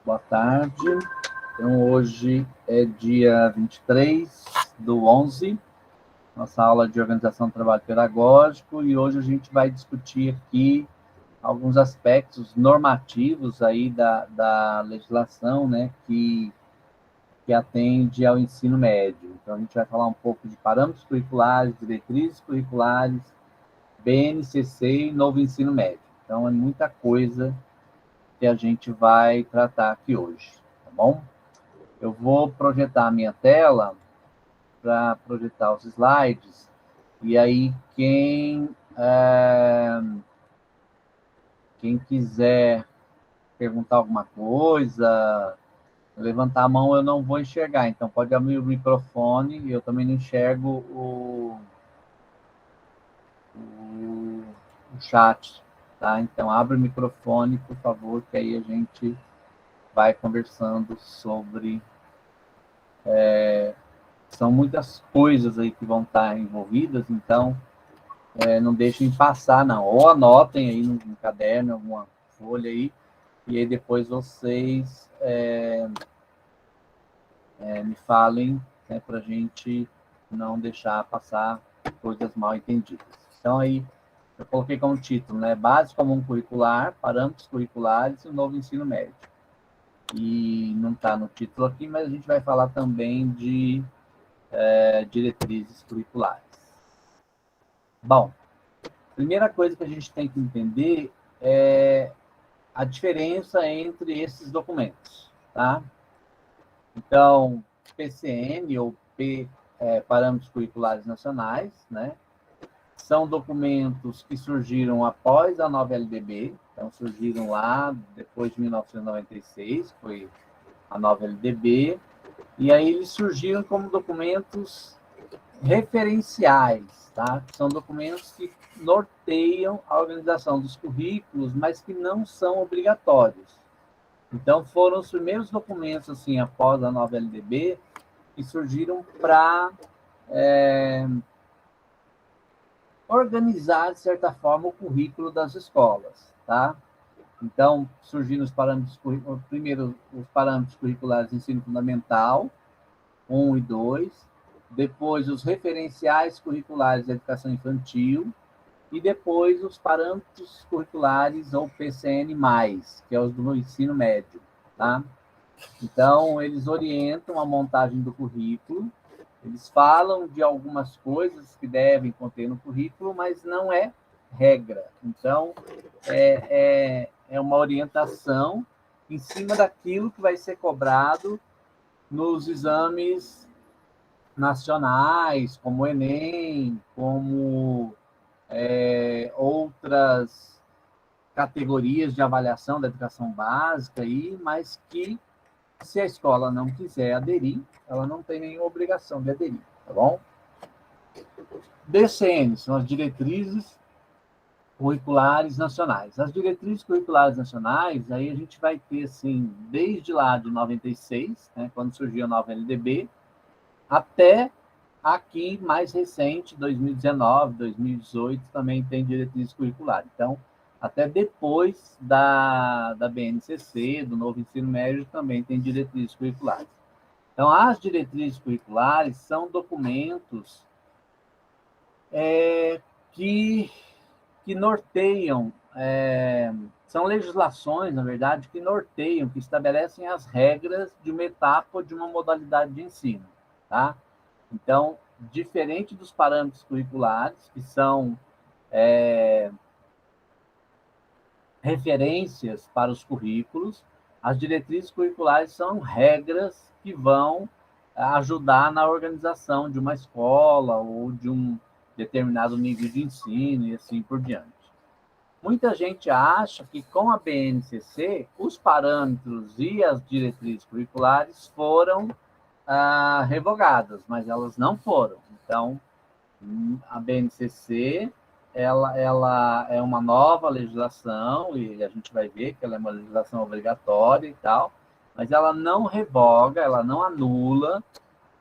boa tarde. Então, hoje é dia 23/11, nossa aula de organização do trabalho pedagógico, e hoje a gente vai discutir aqui alguns aspectos normativos aí da legislação, né, que atende ao ensino médio. Então, a gente vai falar um pouco de parâmetros curriculares, diretrizes curriculares, BNCC e novo ensino médio. Então, é muita coisa que a gente vai tratar aqui hoje, tá bom? Eu vou projetar a minha tela para projetar os slides, e aí quem quiser perguntar alguma coisa, levantar a mão, eu não vou enxergar, então pode abrir o microfone, e eu também não enxergo o chat, tá? Então abre o microfone, por favor, que aí a gente vai conversando sobre... São muitas coisas aí que vão estar envolvidas, então não deixem passar, não. Ou anotem aí no caderno, alguma folha aí, e aí depois vocês me falem, né, para a gente não deixar passar coisas mal entendidas. Então, aí, eu coloquei como título, né, Base Comum Curricular, Parâmetros Curriculares e o Novo Ensino Médio. E não está no título aqui, mas a gente vai falar também de diretrizes curriculares. Bom, primeira coisa que a gente tem que entender é a diferença entre esses documentos, tá? Então, PCN ou Parâmetros Curriculares Nacionais, né? São documentos que surgiram após a nova LDB, então surgiram lá depois de 1996, foi a nova LDB, e aí eles surgiram como documentos referenciais, tá? São documentos que norteiam a organização dos currículos, mas que não são obrigatórios. Então, foram os primeiros documentos, assim, após a nova LDB, que surgiram para organizar, de certa forma, o currículo das escolas, tá? Então, surgiram os parâmetros, primeiro, os parâmetros curriculares de ensino fundamental, 1 e 2, depois os referenciais curriculares de educação infantil, e depois os parâmetros curriculares, ou PCN+, que é os do ensino médio, tá? Então, eles orientam a montagem do currículo, eles falam de algumas coisas que devem conter no currículo, mas não é regra. Então, é uma orientação em cima daquilo que vai ser cobrado nos exames nacionais, como o Enem, como outras categorias de avaliação da educação básica, mas que, se a escola não quiser aderir, ela não tem nenhuma obrigação de aderir, tá bom? DCN são as diretrizes curriculares nacionais. As diretrizes curriculares nacionais, aí a gente vai ter, assim, desde lá de 96, né, quando surgiu a nova LDB, até aqui, mais recente, 2019, 2018, também tem diretrizes curriculares. Então, até depois da BNCC, do novo ensino médio, também tem diretrizes curriculares. Então, as diretrizes curriculares são documentos que norteiam, são legislações, na verdade, que norteiam, que estabelecem as regras de uma etapa ou de uma modalidade de ensino, tá? Então, diferente dos parâmetros curriculares, que são referências para os currículos, as diretrizes curriculares são regras que vão ajudar na organização de uma escola ou de um determinado nível de ensino e assim por diante. Muita gente acha que com a BNCC, os parâmetros e as diretrizes curriculares foram revogadas, mas elas não foram. Então, a BNCC ela é uma nova legislação, e a gente vai ver que ela é uma legislação obrigatória e tal, mas ela não revoga, ela não anula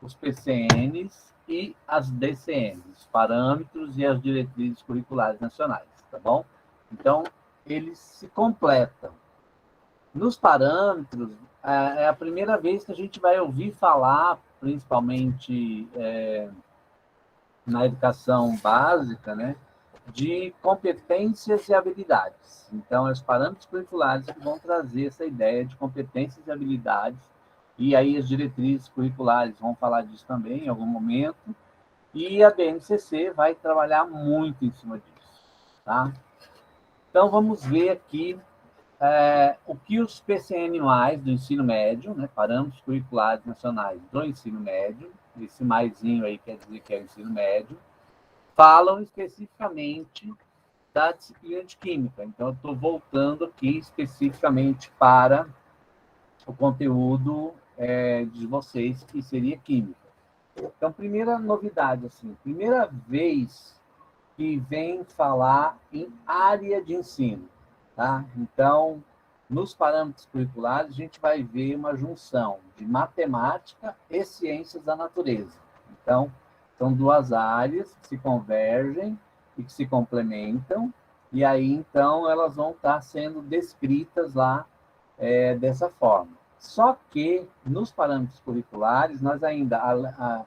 os PCNs e as DCNs, os parâmetros e as diretrizes curriculares nacionais, tá bom? Então, eles se completam. Nos parâmetros, é a primeira vez que a gente vai ouvir falar, principalmente na educação básica, né, de competências e habilidades. Então, os parâmetros curriculares que vão trazer essa ideia de competências e habilidades, e aí as diretrizes curriculares vão falar disso também em algum momento, e a BNCC vai trabalhar muito em cima disso, tá? Então, vamos ver aqui o que os PCN+, do ensino médio, né, Parâmetros Curriculares Nacionais do Ensino Médio, esse maisinho aí quer dizer que é o ensino médio, falam especificamente da disciplina de Química. Então, eu estou voltando aqui especificamente para o conteúdo de vocês, que seria Química. Então, primeira novidade, assim, primeira vez que vem falar em área de ensino, tá? Então, nos parâmetros curriculares, a gente vai ver uma junção de matemática e ciências da natureza. Então, são duas áreas que se convergem e que se complementam, e aí, então, elas vão estar sendo descritas lá dessa forma. Só que, nos parâmetros curriculares, nós ainda,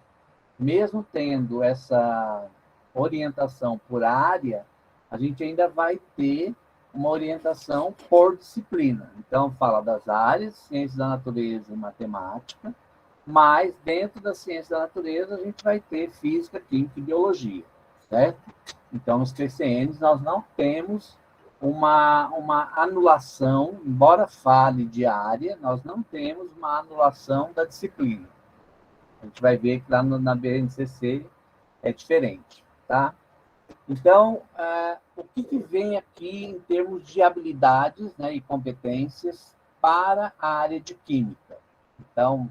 mesmo tendo essa orientação por área, a gente ainda vai ter uma orientação por disciplina. Então, fala das áreas, ciências da natureza e matemática, mas dentro da ciência da natureza a gente vai ter física, química e biologia, certo? Então, nos PCNs nós não temos uma anulação, embora fale de área, nós não temos uma anulação da disciplina. A gente vai ver que lá na BNCC é diferente, tá? Então, o que vem aqui em termos de habilidades, né, e competências para a área de química? Então,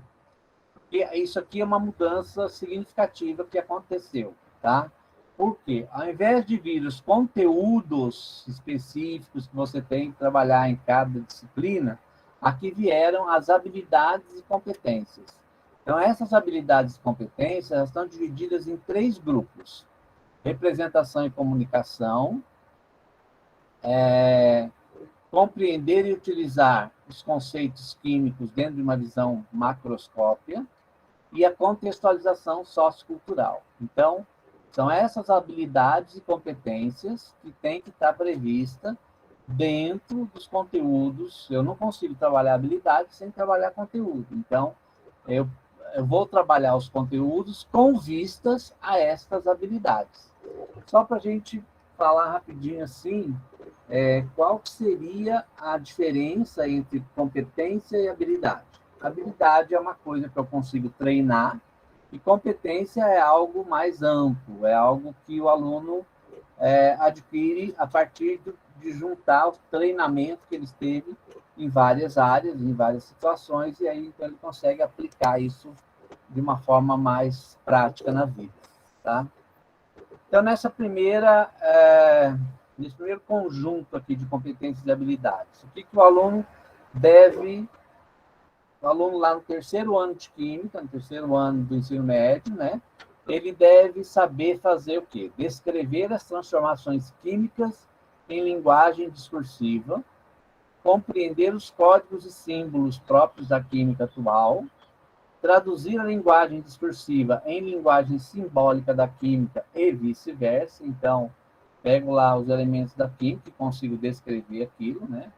isso aqui é uma mudança significativa que aconteceu, tá? Porque, ao invés de vir os conteúdos específicos que você tem que trabalhar em cada disciplina, aqui vieram as habilidades e competências. Então, essas habilidades e competências estão divididas em 3 grupos: representação e comunicação, compreender e utilizar os conceitos químicos dentro de uma visão macroscópica, e a contextualização sociocultural. Então, são essas habilidades e competências que têm que estar prevista dentro dos conteúdos. Eu não consigo trabalhar habilidade sem trabalhar conteúdo. Então, eu vou trabalhar os conteúdos com vistas a estas habilidades. Só para a gente falar rapidinho assim, qual seria a diferença entre competência e habilidade? Habilidade é uma coisa que eu consigo treinar, e competência é algo mais amplo, é algo que o aluno adquire a partir de juntar o treinamento que ele teve em várias áreas, em várias situações, e aí então ele consegue aplicar isso de uma forma mais prática na vida, tá? Então, nesse primeiro conjunto aqui de competências e habilidades, o que o aluno deve, o aluno lá no terceiro ano de Química, no terceiro ano do ensino médio, né, ele deve saber fazer o quê? Descrever as transformações químicas em linguagem discursiva, compreender os códigos e símbolos próprios da química atual, traduzir a linguagem discursiva em linguagem simbólica da química e vice-versa. Então, pego lá os elementos da química e consigo descrever aquilo, né?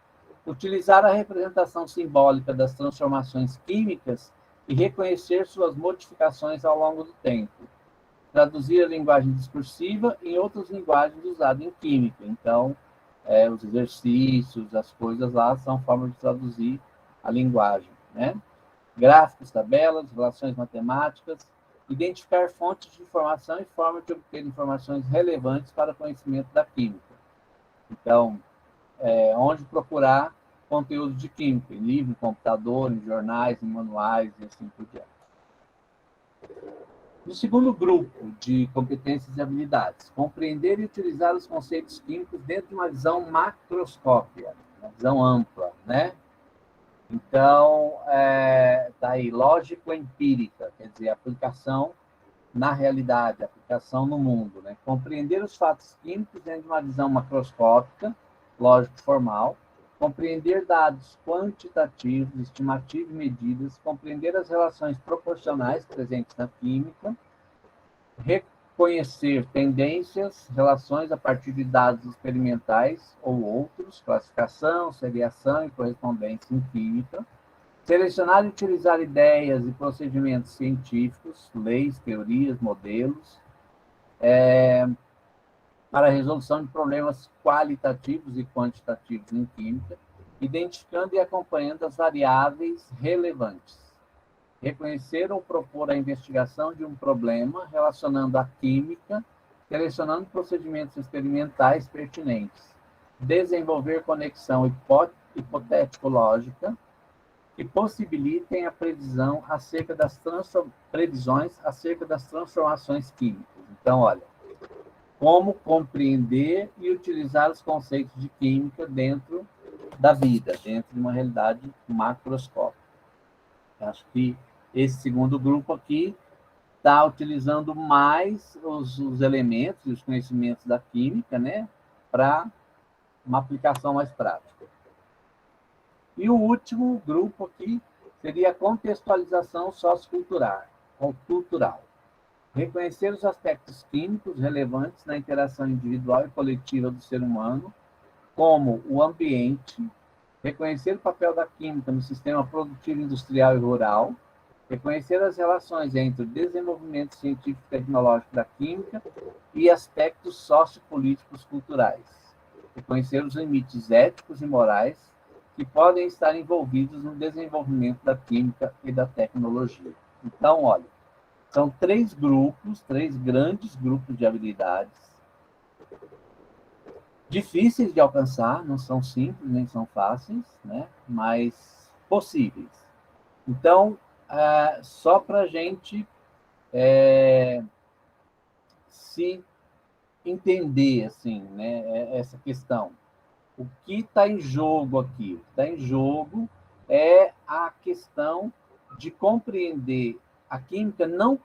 Utilizar a representação simbólica das transformações químicas e reconhecer suas modificações ao longo do tempo. Traduzir a linguagem discursiva em outras linguagens usadas em química. Então, os exercícios, as coisas lá são formas de traduzir a linguagem, né? Gráficos, tabelas, relações matemáticas, identificar fontes de informação e formas de obter informações relevantes para o conhecimento da química. Então, onde procurar conteúdo de química, em livro, em computador, em jornais, em manuais e assim por diante. No segundo grupo de competências e habilidades, compreender e utilizar os conceitos químicos dentro de uma visão macroscópica, uma visão ampla, né? Então, tá aí, lógico-empírica, quer dizer, aplicação na realidade, aplicação no mundo, né? Compreender os fatos químicos dentro de uma visão macroscópica, lógico-formal, compreender dados quantitativos, estimativas e medidas, compreender as relações proporcionais presentes na química, reconhecer tendências, relações a partir de dados experimentais ou outros, classificação, seriação e correspondência em química, selecionar e utilizar ideias e procedimentos científicos, leis, teorias, modelos, para a resolução de problemas qualitativos e quantitativos em química, identificando e acompanhando as variáveis relevantes. Reconhecer ou propor a investigação de um problema relacionando a química, selecionando procedimentos experimentais pertinentes. Desenvolver conexão hipotético-lógica que possibilitem a previsão acerca das previsões acerca das transformações químicas. Então, olha, como compreender e utilizar os conceitos de química dentro da vida, dentro de uma realidade macroscópica. Acho que esse segundo grupo aqui está utilizando mais os elementos e os conhecimentos da química, né, para uma aplicação mais prática. E o último grupo aqui seria a contextualização sociocultural. Reconhecer os aspectos químicos relevantes na interação individual e coletiva do ser humano, como o ambiente, reconhecer o papel da química no sistema produtivo industrial e rural, reconhecer as relações entre o desenvolvimento científico e tecnológico da química e aspectos sociopolíticos culturais, reconhecer os limites éticos e morais que podem estar envolvidos no desenvolvimento da química e da tecnologia. Então, olha, são três grandes grupos de habilidades, difíceis de alcançar, não são simples, nem são fáceis, né? Mas possíveis. Então, só para a gente se entender, assim, né, essa questão. O que está em jogo aqui? O que está em jogo é a questão de compreender a química não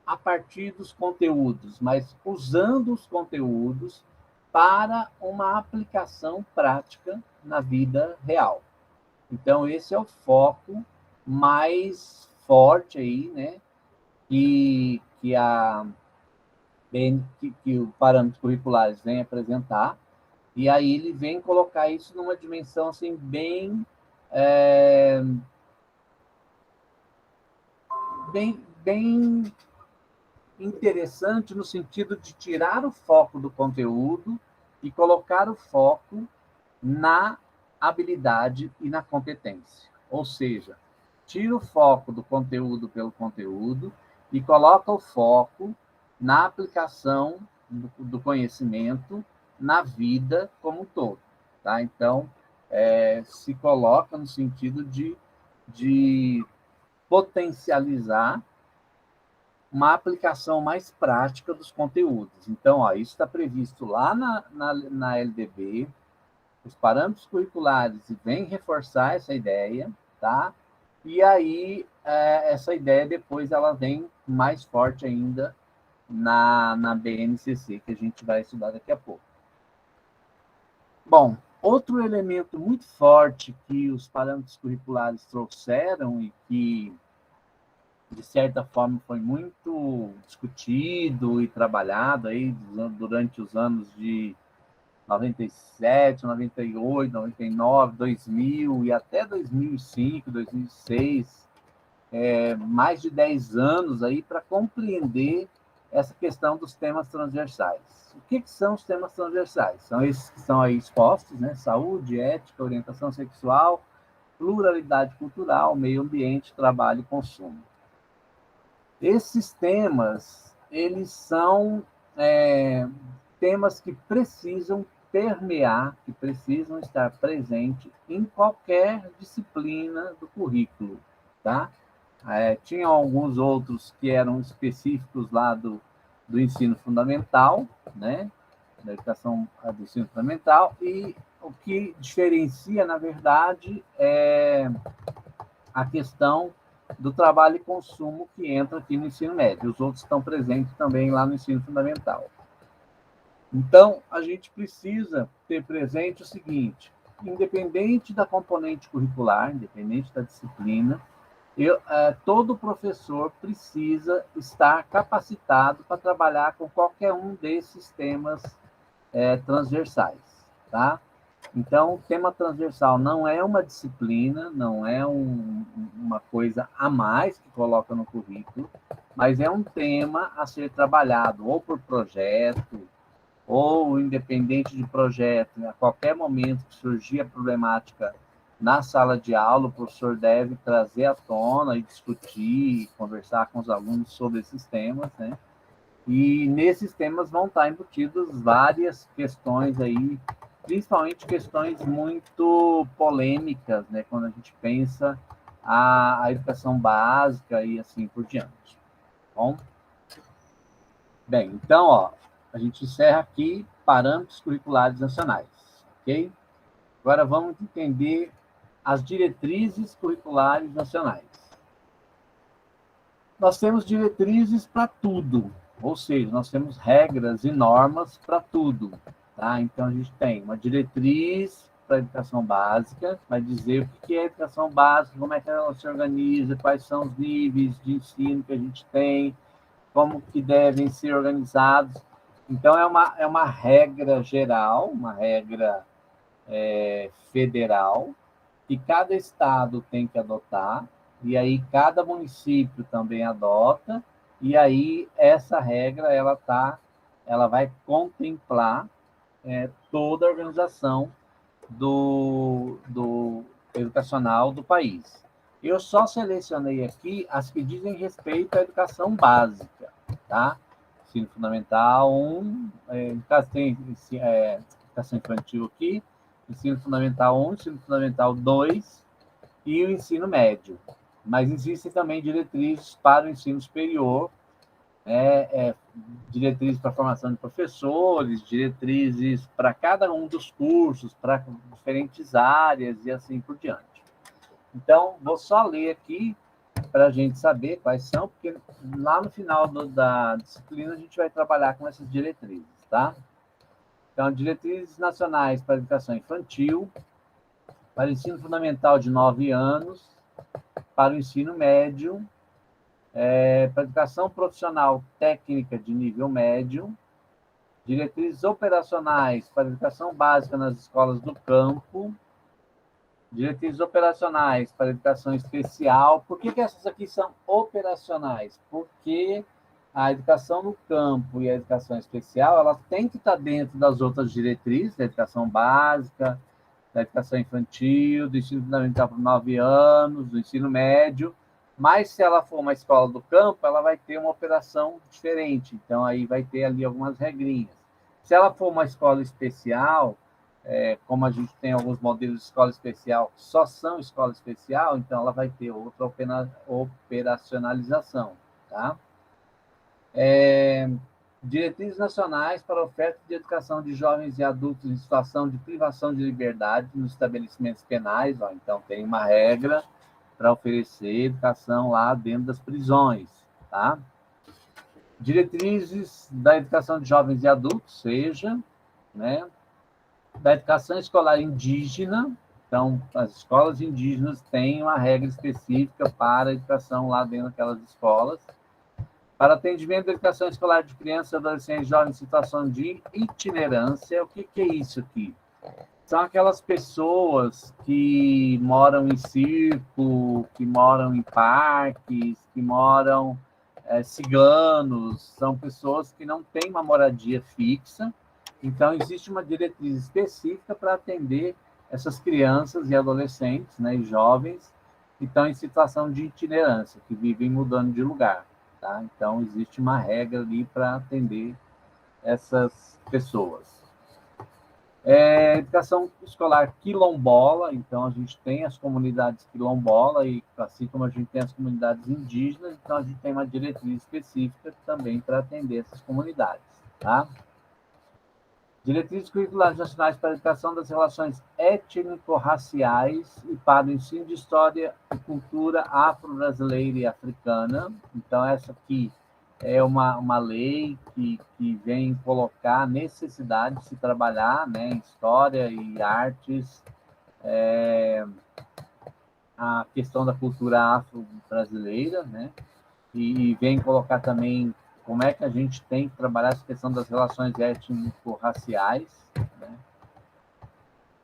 a partir dos conteúdos, mas usando os conteúdos para uma aplicação prática na vida real. Então, esse é o foco mais forte aí, né? Que o Parâmetros Curriculares vem apresentar, e aí ele vem colocar isso numa dimensão assim, bem interessante, no sentido de tirar o foco do conteúdo e colocar o foco na habilidade e na competência. Ou seja, tira o foco do conteúdo pelo conteúdo e coloca o foco na aplicação do conhecimento na vida como um todo. Tá? Então, se coloca no sentido de potencializar uma aplicação mais prática dos conteúdos. Então, ó, isso está previsto lá na LDB, os parâmetros curriculares vêm reforçar essa ideia, tá? E aí, essa ideia depois ela vem mais forte ainda na BNCC, que a gente vai estudar daqui a pouco. Bom, outro elemento muito forte que os parâmetros curriculares trouxeram e que, de certa forma, foi muito discutido e trabalhado aí durante os anos de 97, 98, 99, 2000 e até 2005, 2006, mais de 10 anos aí para compreender essa questão dos temas transversais. O que são os temas transversais? São esses que são aí expostos, né? Saúde, ética, orientação sexual, pluralidade cultural, meio ambiente, trabalho e consumo. Esses temas, eles são temas que precisam permear, que precisam estar presentes em qualquer disciplina do currículo, tá? Tinha alguns outros que eram específicos lá do ensino fundamental, né? Da educação do ensino fundamental, e o que diferencia, na verdade, é a questão do trabalho e consumo que entra aqui no ensino médio. Os outros estão presentes também lá no ensino fundamental. Então, a gente precisa ter presente o seguinte: independente da componente curricular, independente da disciplina, todo professor precisa estar capacitado para trabalhar com qualquer um desses temas transversais, tá? Então, o tema transversal não é uma disciplina, não é uma coisa a mais que coloca no currículo, mas é um tema a ser trabalhado ou por projeto, ou independente de projeto, né? A qualquer momento que surgir a problemática na sala de aula, o professor deve trazer à tona e discutir, conversar com os alunos sobre esses temas, né? E nesses temas vão estar embutidas várias questões aí, principalmente questões muito polêmicas, né? Quando a gente pensa a educação básica e assim por diante. Bom, bem, então, ó, a gente encerra aqui parâmetros curriculares nacionais, ok? Agora vamos entender as diretrizes curriculares nacionais. Nós temos diretrizes para tudo, ou seja, nós temos regras e normas para tudo, tá? Então, a gente tem uma diretriz para a educação básica, vai dizer o que é educação básica, como é que ela se organiza, quais são os níveis de ensino que a gente tem, como que devem ser organizados. Então, é uma regra geral, uma regra federal, que cada estado tem que adotar, e aí cada município também adota, e aí essa regra ela vai contemplar toda a organização do educacional do país. Eu só selecionei aqui as que dizem respeito à educação básica, tá? Ensino fundamental 1, no caso tem educação infantil aqui, ensino fundamental 1, ensino fundamental 2 e o ensino médio. Mas existem também diretrizes para o ensino superior, diretrizes para a formação de professores, diretrizes para cada um dos cursos, para diferentes áreas e assim por diante. Então, vou só ler aqui para a gente saber quais são, porque lá no final da disciplina a gente vai trabalhar com essas diretrizes, tá? Então, diretrizes nacionais para a educação infantil, para o ensino fundamental de 9 anos, para o ensino médio, para a educação profissional técnica de nível médio, diretrizes operacionais para a educação básica nas escolas do campo, diretrizes operacionais para a educação especial. Por que essas aqui são operacionais? Porque a educação no campo e a educação especial, ela tem que estar dentro das outras diretrizes, da educação básica, da educação infantil, do ensino fundamental para 9 anos, do ensino médio, mas se ela for uma escola do campo, ela vai ter uma operação diferente, então aí vai ter ali algumas regrinhas. Se ela for uma escola especial, como a gente tem alguns modelos de escola especial que só são escola especial, então ela vai ter outra operacionalização, tá? Diretrizes nacionais para a oferta de educação de jovens e adultos em situação de privação de liberdade nos estabelecimentos penais. Ó, então, tem uma regra para oferecer educação lá dentro das prisões, tá? Diretrizes da educação de jovens e adultos, seja, né? Da educação escolar indígena. Então, as escolas indígenas têm uma regra específica para a educação lá dentro daquelas escolas. Para atendimento da educação escolar de crianças, adolescentes, jovens em situação de itinerância. O que é isso aqui? São aquelas pessoas que moram em circo, que moram em parques, que moram ciganos, são pessoas que não têm uma moradia fixa. Então, existe uma diretriz específica para atender essas crianças e adolescentes, né, e jovens que estão em situação de itinerância, que vivem mudando de lugar. Tá? Então, existe uma regra ali para atender essas pessoas. Educação escolar quilombola, então a gente tem as comunidades quilombola, e assim como a gente tem as comunidades indígenas, então a gente tem uma diretriz específica também para atender essas comunidades. Tá? Diretrizes curriculares nacionais para a educação das relações étnico-raciais e para o ensino de história e cultura afro-brasileira e africana. Então, essa aqui é uma lei que vem colocar a necessidade de se trabalhar, né, em história e artes a questão da cultura afro-brasileira, né? E vem colocar também como é que a gente tem que trabalhar essa questão das relações étnico-raciais, né?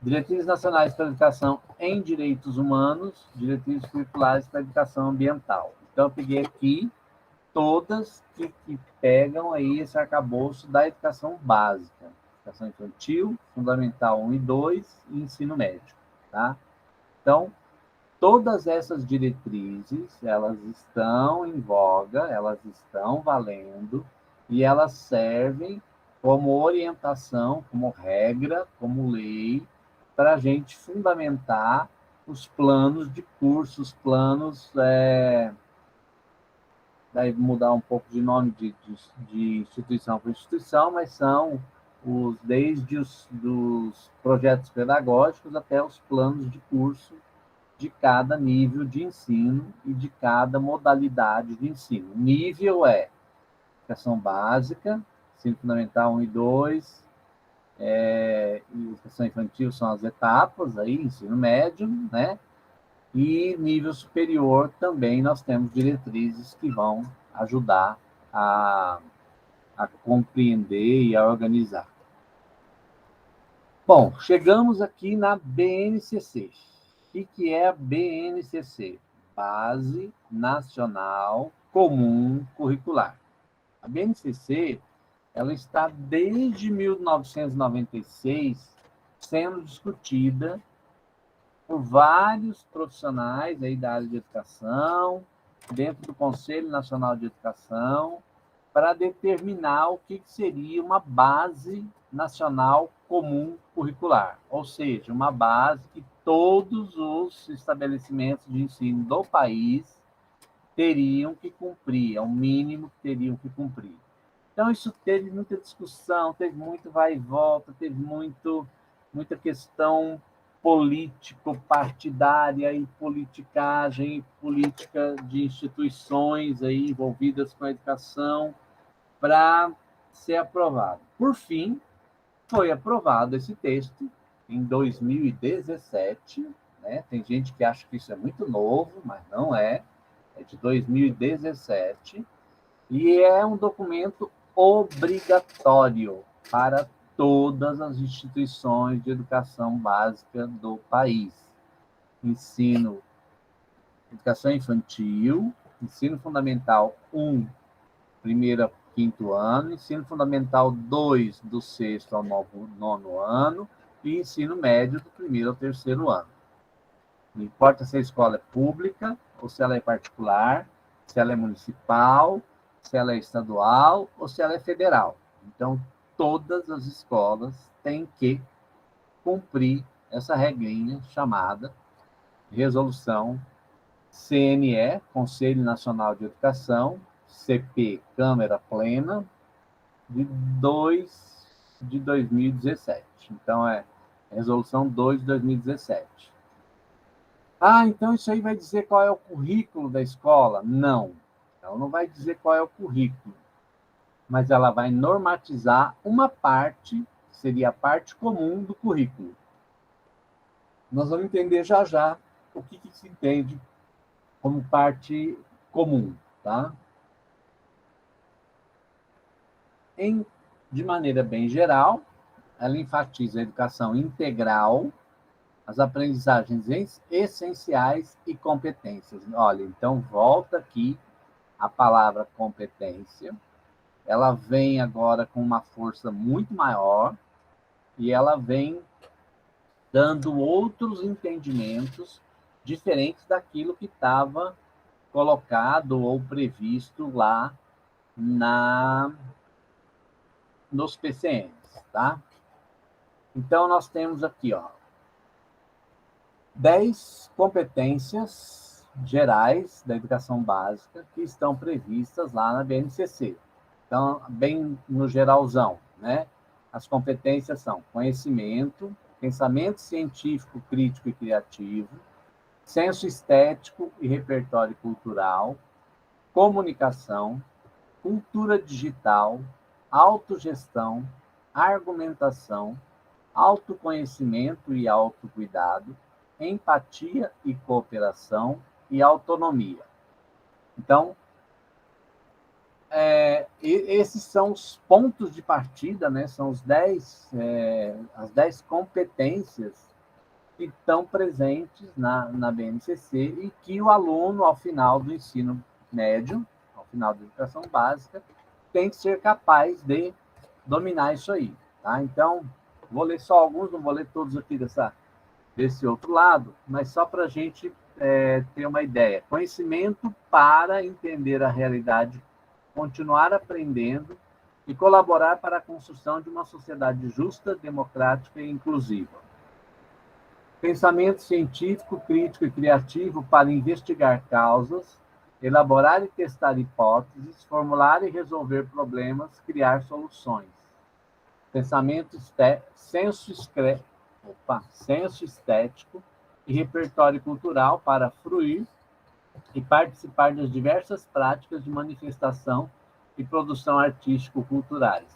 Diretrizes nacionais para a educação em direitos humanos, diretrizes curriculares para a educação ambiental. Então, eu peguei aqui todas que pegam aí esse arcabouço da educação básica. Educação infantil, fundamental 1 e 2 e ensino médio, tá? Então, todas essas diretrizes, elas estão em voga, elas estão valendo e elas servem como orientação, como regra, como lei, para a gente fundamentar os planos de cursos, planos, daí mudar um pouco de nome de instituição para instituição, mas são desde dos projetos pedagógicos até os planos de curso de cada nível de ensino e de cada modalidade de ensino. Nível é educação básica, ensino fundamental 1 e 2, e educação infantil são as etapas, aí, ensino médio, né? E nível superior também nós temos diretrizes que vão ajudar a compreender e a organizar. Bom, chegamos aqui na BNCC. O que é a BNCC? Base Nacional Comum Curricular. A BNCC, ela está desde 1996 sendo discutida por vários profissionais aí da área de educação, dentro do Conselho Nacional de Educação, para determinar o que seria uma base nacional comum curricular, ou seja, uma base que todos os estabelecimentos de ensino do país teriam que cumprir, é o mínimo que teriam que cumprir. Então, isso teve muita discussão, teve muito vai e volta, teve muita questão político-partidária e politicagem, política de instituições aí envolvidas com a educação, para ser aprovado. Por fim, foi aprovado esse texto em 2017, né? Tem gente que acha que isso é muito novo, mas não é. É de 2017 e é um documento obrigatório para todas as instituições de educação básica do país. Educação infantil, ensino fundamental 1, primeiro a quinto ano, ensino fundamental 2, do sexto ao nono ano, e ensino médio do primeiro ao terceiro ano. Não importa se a escola é pública ou se ela é particular, se ela é municipal, se ela é estadual ou se ela é federal. Então, todas as escolas têm que cumprir essa regrinha chamada Resolução CNE, Conselho Nacional de Educação, CP, Câmara Plena, de 2017. Então, é Resolução 2 de 2017. Então isso aí vai dizer qual é o currículo da escola? Não, ela não vai dizer qual é o currículo, mas ela vai normatizar uma parte, que seria a parte comum do currículo. Nós vamos entender já já o que se entende como parte comum, tá? De maneira bem geral, ela enfatiza a educação integral, as aprendizagens essenciais e competências. Olha, então volta aqui a palavra competência, ela vem agora com uma força muito maior e ela vem dando outros entendimentos diferentes daquilo que estava colocado ou previsto lá nos PCNs, tá? Então, nós temos aqui, 10 competências gerais da educação básica que estão previstas lá na BNCC. Então, bem no geralzão, né? As competências são conhecimento, pensamento científico, crítico e criativo, senso estético e repertório cultural, comunicação, cultura digital, autogestão, argumentação, autoconhecimento e autocuidado, empatia e cooperação e autonomia. Então, esses são os pontos de partida, né? São as 10 competências que estão presentes na BNCC e que o aluno, ao final do ensino médio, ao final da educação básica, tem que ser capaz de dominar isso aí. Tá? Então, vou ler só alguns, não vou ler todos aqui desse outro lado, mas só para a gente ter uma ideia. Conhecimento para entender a realidade, continuar aprendendo e colaborar para a construção de uma sociedade justa, democrática e inclusiva. Pensamento científico, crítico e criativo para investigar causas, elaborar e testar hipóteses, formular e resolver problemas, criar soluções. Pensamento senso estético e repertório cultural para fruir e participar das diversas práticas de manifestação e produção artístico-culturais.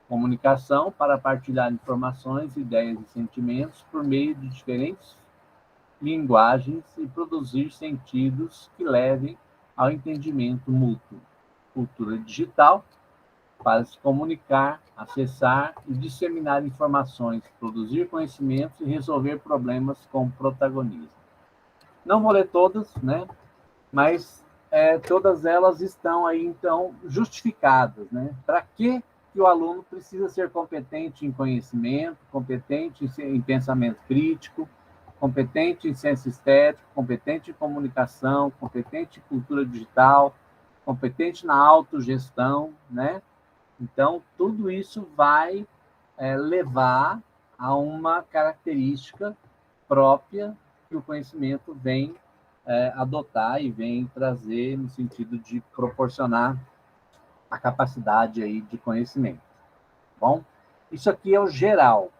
Comunicação para partilhar informações, ideias e sentimentos por meio de diferentes linguagens e produzir sentidos que levem ao entendimento mútuo. Cultura digital para se comunicar, acessar e disseminar informações, produzir conhecimentos e resolver problemas com protagonismo. Não vou ler todas, né? Mas todas elas estão aí, então, justificadas, né? Para que o aluno precisa ser competente em conhecimento, competente em pensamento crítico, competente em ciência estética, competente em comunicação, competente em cultura digital, competente na autogestão, né? Então, tudo isso vai levar a uma característica própria que o conhecimento vem adotar e vem trazer no sentido de proporcionar a capacidade aí de conhecimento. Bom, isso aqui é o geral.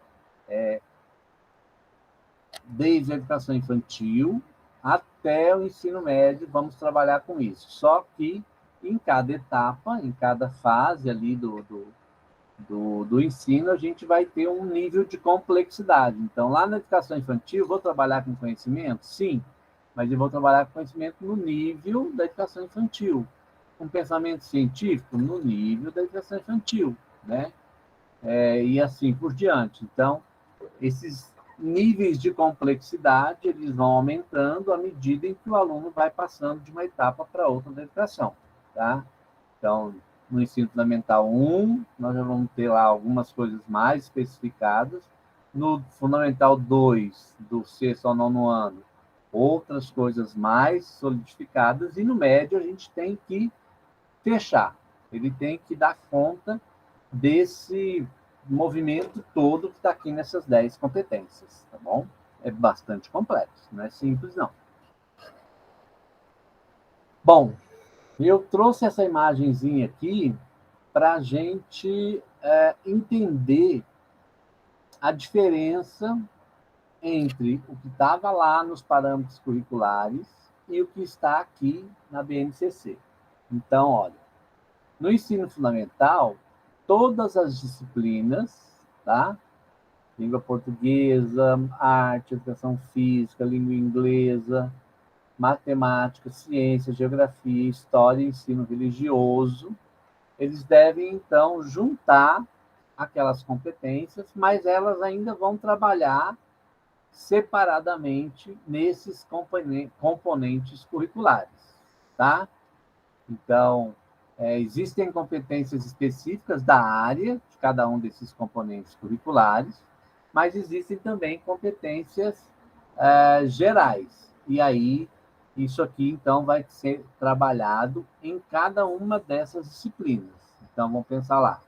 Desde a educação infantil até o ensino médio, vamos trabalhar com isso. Só que em cada etapa, em cada fase ali do ensino, a gente vai ter um nível de complexidade. Então, lá na educação infantil, vou trabalhar com conhecimento? Sim, mas eu vou trabalhar com conhecimento no nível da educação infantil. Com pensamento científico, no nível da educação infantil, né? E assim por diante. Então, esses níveis de complexidade, eles vão aumentando à medida em que o aluno vai passando de uma etapa para outra da educação, tá? Então, no ensino fundamental 1, nós já vamos ter lá algumas coisas mais especificadas. No fundamental 2, do sexto ao nono ano, outras coisas mais solidificadas. E no médio, a gente tem que fechar. Ele tem que dar conta desse movimento todo que está aqui nessas 10 competências, tá bom? É bastante complexo, não é simples, não. Bom, eu trouxe essa imagenzinha aqui para a gente entender a diferença entre o que estava lá nos parâmetros curriculares e o que está aqui na BNCC. Então, olha, no ensino fundamental, todas as disciplinas, tá? Língua portuguesa, arte, educação física, língua inglesa, matemática, ciência, geografia, história e ensino religioso, eles devem, então, juntar aquelas competências, mas elas ainda vão trabalhar separadamente nesses componentes curriculares, tá? Então, existem competências específicas da área de cada um desses componentes curriculares, mas existem também competências gerais. E aí, isso aqui, então, vai ser trabalhado em cada uma dessas disciplinas. Então, vamos pensar lá.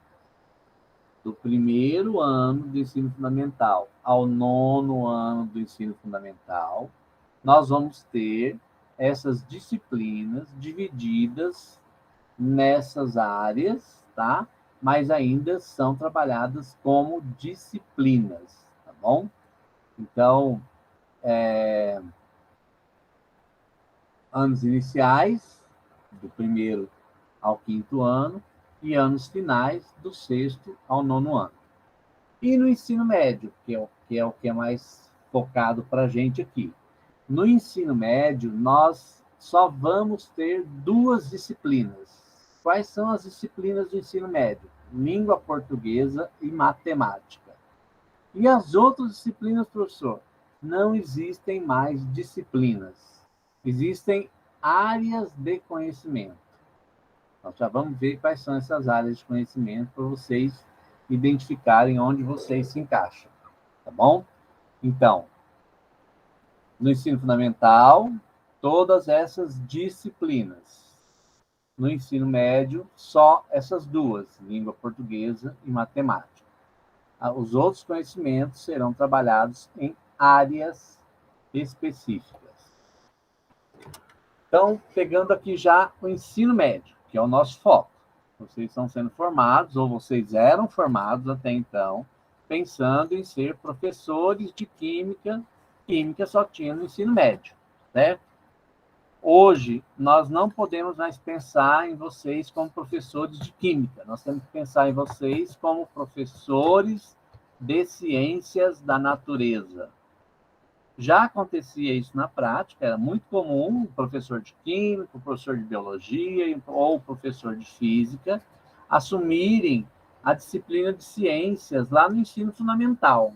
Do primeiro ano do ensino fundamental ao nono ano do ensino fundamental, nós vamos ter essas disciplinas divididas nessas áreas, tá? Mas ainda são trabalhadas como disciplinas, tá bom? Então, anos iniciais, do primeiro ao quinto ano, e anos finais, do sexto ao nono ano. E no ensino médio, que é o que é mais focado para a gente aqui. No ensino médio, nós só vamos ter 2 disciplinas. Quais são as disciplinas do ensino médio? Língua portuguesa e matemática. E as outras disciplinas, professor? Não existem mais disciplinas. Existem áreas de conhecimento. Nós já vamos ver quais são essas áreas de conhecimento para vocês identificarem onde vocês se encaixam. Tá bom? Então, no ensino fundamental, todas essas disciplinas. No ensino médio, só essas 2, língua portuguesa e matemática. Os outros conhecimentos serão trabalhados em áreas específicas. Então, pegando aqui já o ensino médio, que é o nosso foco. Vocês estão sendo formados, ou vocês eram formados até então, pensando em ser professores de química. Química só tinha no ensino médio, certo? Hoje, nós não podemos mais pensar em vocês como professores de química. Nós temos que pensar em vocês como professores de ciências da natureza. Já acontecia isso na prática, era muito comum o professor de química, o professor de biologia ou o professor de física assumirem a disciplina de ciências lá no ensino fundamental,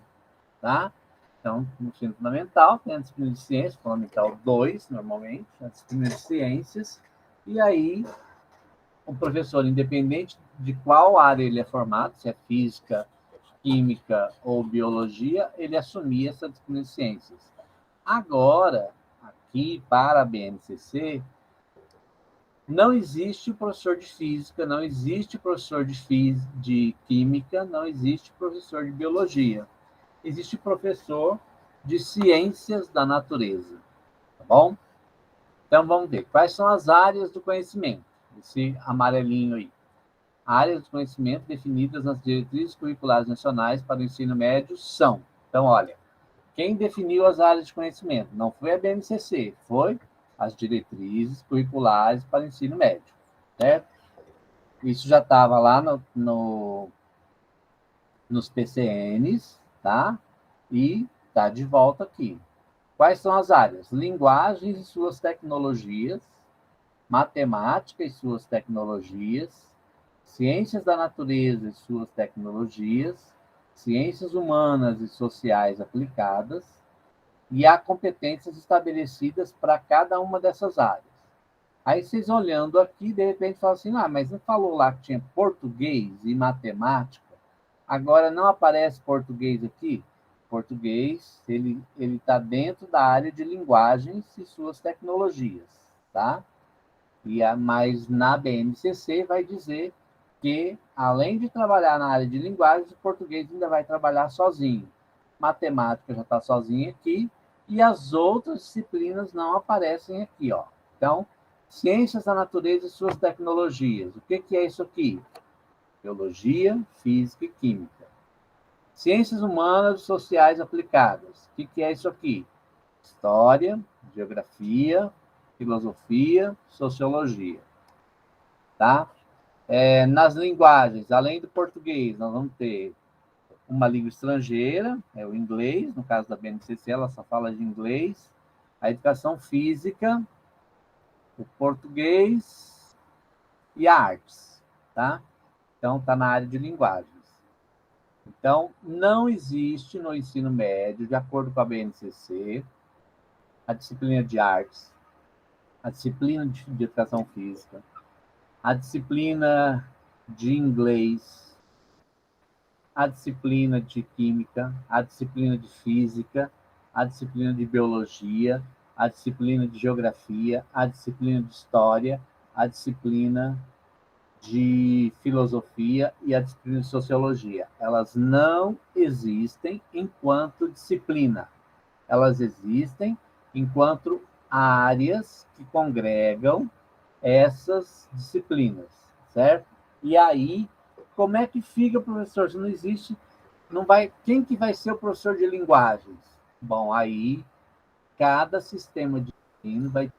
tá? Então, no ensino fundamental, tem a disciplina de ciências, fundamental 2, normalmente, a disciplina de ciências, e aí o professor, independente de qual área ele é formado, se é física, química ou biologia, ele assumia essa disciplina de ciências. Agora, aqui para a BNCC, não existe professor de física, não existe professor de química, não existe professor de biologia. Existe professor de ciências da natureza, tá bom? Então, vamos ver. Quais são as áreas do conhecimento? Esse amarelinho aí. Áreas do conhecimento definidas nas diretrizes curriculares nacionais para o ensino médio são... Então, olha, quem definiu as áreas de conhecimento? Não foi a BNCC, foi as diretrizes curriculares para o ensino médio, certo? Isso já estava lá nos PCNs, tá? E está de volta aqui. Quais são as áreas? Linguagens e suas tecnologias, matemática e suas tecnologias, ciências da natureza e suas tecnologias, ciências humanas e sociais aplicadas, e há competências estabelecidas para cada uma dessas áreas. Aí vocês olhando aqui, de repente falam assim, mas não falou lá que tinha português e matemática? Agora não aparece português aqui? Português, ele está dentro da área de linguagens e suas tecnologias, tá? Mas na BNCC vai dizer que, além de trabalhar na área de linguagens, o português ainda vai trabalhar sozinho. Matemática já está sozinha aqui, e as outras disciplinas não aparecem aqui, ó. Então, ciências da natureza e suas tecnologias. O que é isso aqui? Biologia, física e química. Ciências humanas e sociais aplicadas. O que é isso aqui? História, geografia, filosofia, sociologia. Tá? Nas linguagens, além do português, nós vamos ter uma língua estrangeira, é o inglês, no caso da BNCC, ela só fala de inglês. A educação física, o português e a artes, tá? Então, está na área de linguagens. Então, não existe no ensino médio, de acordo com a BNCC, a disciplina de artes, a disciplina de educação física, a disciplina de inglês, a disciplina de química, a disciplina de física, a disciplina de biologia, a disciplina de geografia, a disciplina de história, a disciplina de filosofia e a disciplina de sociologia. Elas não existem enquanto disciplina. Elas existem enquanto áreas que congregam essas disciplinas, certo? E aí, como é que fica, professor? Se não existe, não vai. Quem que vai ser o professor de linguagens? Bom, aí cada sistema de ensino vai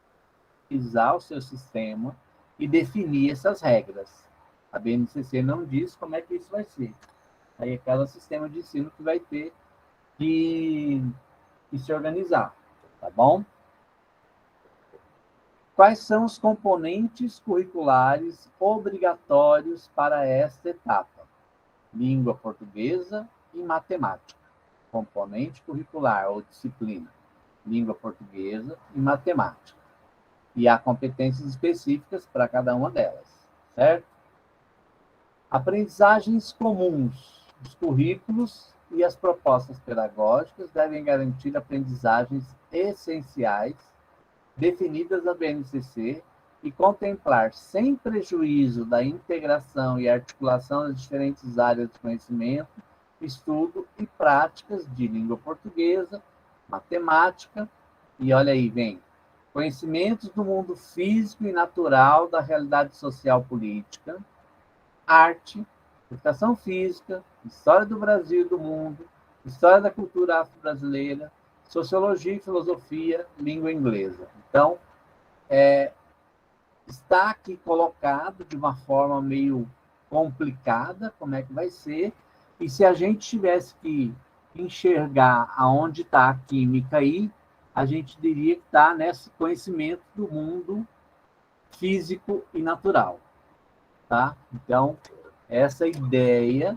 utilizar o seu sistema e definir essas regras. A BNCC não diz como é que isso vai ser. Aí é cada sistema de ensino que vai ter que e se organizar, tá bom? Quais são os componentes curriculares obrigatórios para esta etapa? Língua portuguesa e matemática. Componente curricular ou disciplina. Língua portuguesa e matemática. E há competências específicas para cada uma delas, certo? Aprendizagens comuns. Os currículos e as propostas pedagógicas devem garantir aprendizagens essenciais definidas na BNCC e contemplar, sem prejuízo da integração e articulação das diferentes áreas de conhecimento, estudo e práticas de língua portuguesa, matemática, e olha aí, vem, conhecimentos do mundo físico e natural da realidade social política, arte, educação física, história do Brasil e do mundo, história da cultura afro-brasileira, sociologia e filosofia, língua inglesa. Então, está aqui colocado de uma forma meio complicada, como é que vai ser, e se a gente tivesse que enxergar aonde está a química aí, a gente diria que está nesse conhecimento do mundo físico e natural, tá? Então, essa ideia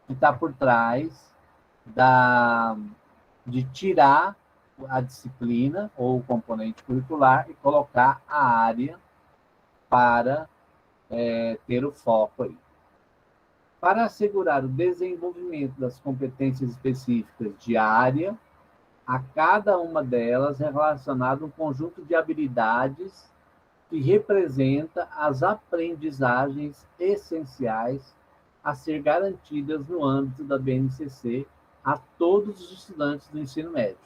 que está por trás de tirar a disciplina ou o componente curricular e colocar a área para ter o foco aí. Para assegurar o desenvolvimento das competências específicas de área, a cada uma delas é relacionado um conjunto de habilidades que representa as aprendizagens essenciais a ser garantidas no âmbito da BNCC a todos os estudantes do ensino médio.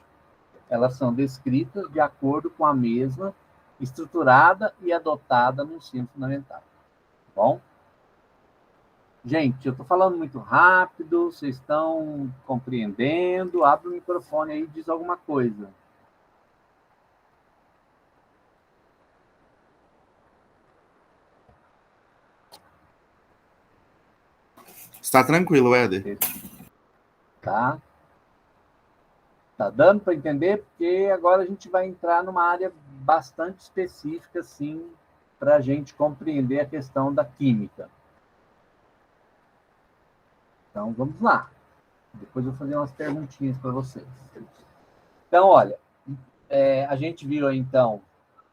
Elas são descritas de acordo com a mesma, estruturada e adotada no ensino fundamental. Tá bom? Gente, eu estou falando muito rápido, vocês estão compreendendo? Abre o microfone aí e diz alguma coisa. Está tranquilo, Éder. Tá? Tá dando para entender? Porque agora a gente vai entrar numa área bastante específica, assim, para a gente compreender a questão da química. Então, vamos lá. Depois eu vou fazer umas perguntinhas para vocês. Então, olha, a gente viu, então,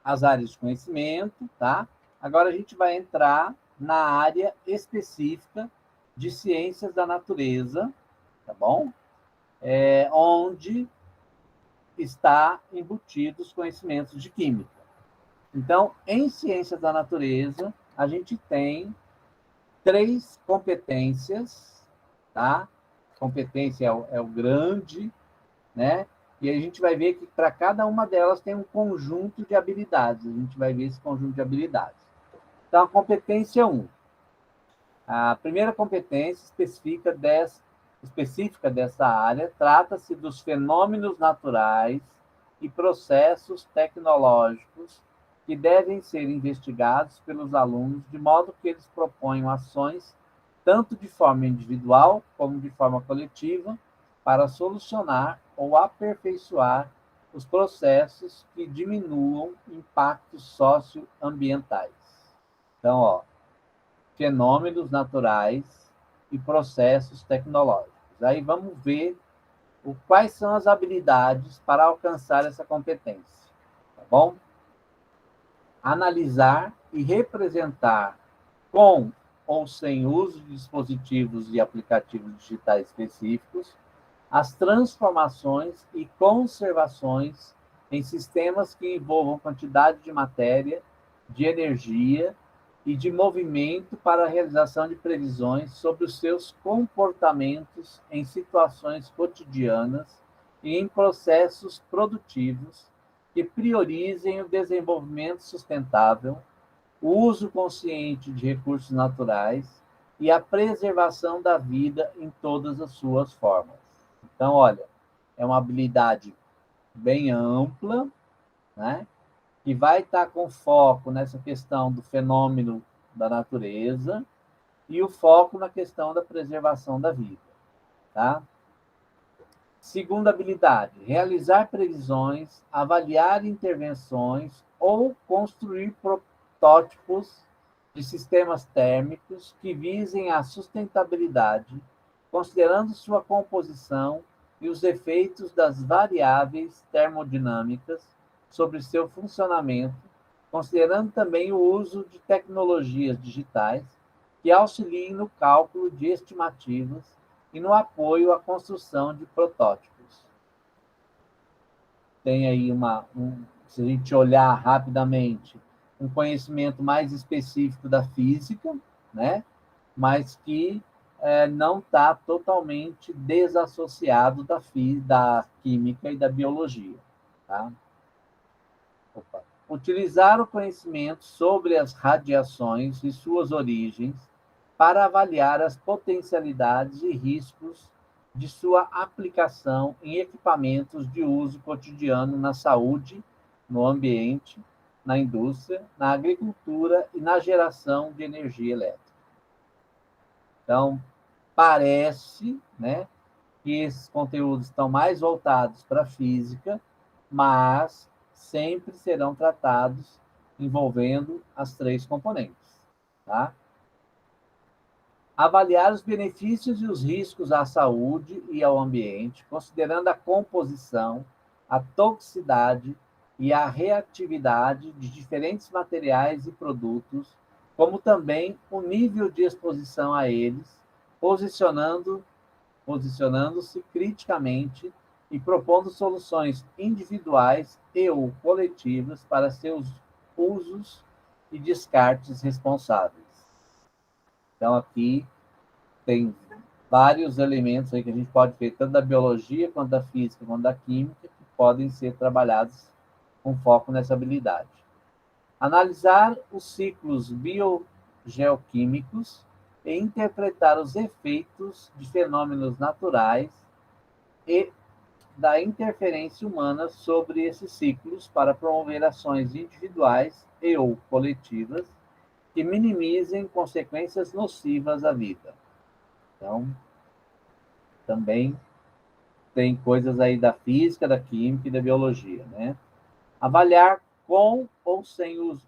as áreas de conhecimento, tá? Agora a gente vai entrar na área específica de ciências da natureza, tá bom? Onde está embutidos os conhecimentos de química. Então, em ciências da natureza, a gente tem 3 competências, tá? Competência é o grande, né? E a gente vai ver que para cada uma delas tem um conjunto de habilidades. A gente vai ver esse conjunto de habilidades. Então, a competência 1. A primeira competência específica dessa área trata-se dos fenômenos naturais e processos tecnológicos que devem ser investigados pelos alunos de modo que eles proponham ações tanto de forma individual como de forma coletiva para solucionar ou aperfeiçoar os processos que diminuam impactos socioambientais. Então, ó, fenômenos naturais e processos tecnológicos. Aí vamos ver quais são as habilidades para alcançar essa competência, tá bom? Analisar e representar com ou sem uso de dispositivos e aplicativos digitais específicos as transformações e conservações em sistemas que envolvam quantidade de matéria, de energia e de movimento para a realização de previsões sobre os seus comportamentos em situações cotidianas e em processos produtivos que priorizem o desenvolvimento sustentável, o uso consciente de recursos naturais e a preservação da vida em todas as suas formas. Então, olha, é uma habilidade bem ampla, né? Que vai estar com foco nessa questão do fenômeno da natureza e o foco na questão da preservação da vida, tá? Segunda habilidade, realizar previsões, avaliar intervenções ou construir protótipos de sistemas térmicos que visem a sustentabilidade, considerando sua composição e os efeitos das variáveis termodinâmicas sobre seu funcionamento, considerando também o uso de tecnologias digitais que auxiliem no cálculo de estimativas e no apoio à construção de protótipos. Tem aí se a gente olhar rapidamente, um conhecimento mais específico da física, né? Mas que não está totalmente desassociado da química e da biologia. Tá? Utilizar o conhecimento sobre as radiações e suas origens para avaliar as potencialidades e riscos de sua aplicação em equipamentos de uso cotidiano na saúde, no ambiente, na indústria, na agricultura e na geração de energia elétrica. Então, parece, né, que esses conteúdos estão mais voltados para a física, mas sempre serão tratados envolvendo as três componentes. Tá? Avaliar os benefícios e os riscos à saúde e ao ambiente, considerando a composição, a toxicidade e a reatividade de diferentes materiais e produtos, como também o nível de exposição a eles, posicionando-se criticamente e propondo soluções individuais e/ou coletivas para seus usos e descartes responsáveis. Então, aqui tem vários elementos aí que a gente pode ver, tanto da biologia, quanto da física, quanto da química, que podem ser trabalhados com foco nessa habilidade. Analisar os ciclos biogeoquímicos e interpretar os efeitos de fenômenos naturais e da interferência humana sobre esses ciclos para promover ações individuais e/ou coletivas que minimizem consequências nocivas à vida. Então, também tem coisas aí da física, da química e da biologia, né? Avaliar com ou sem uso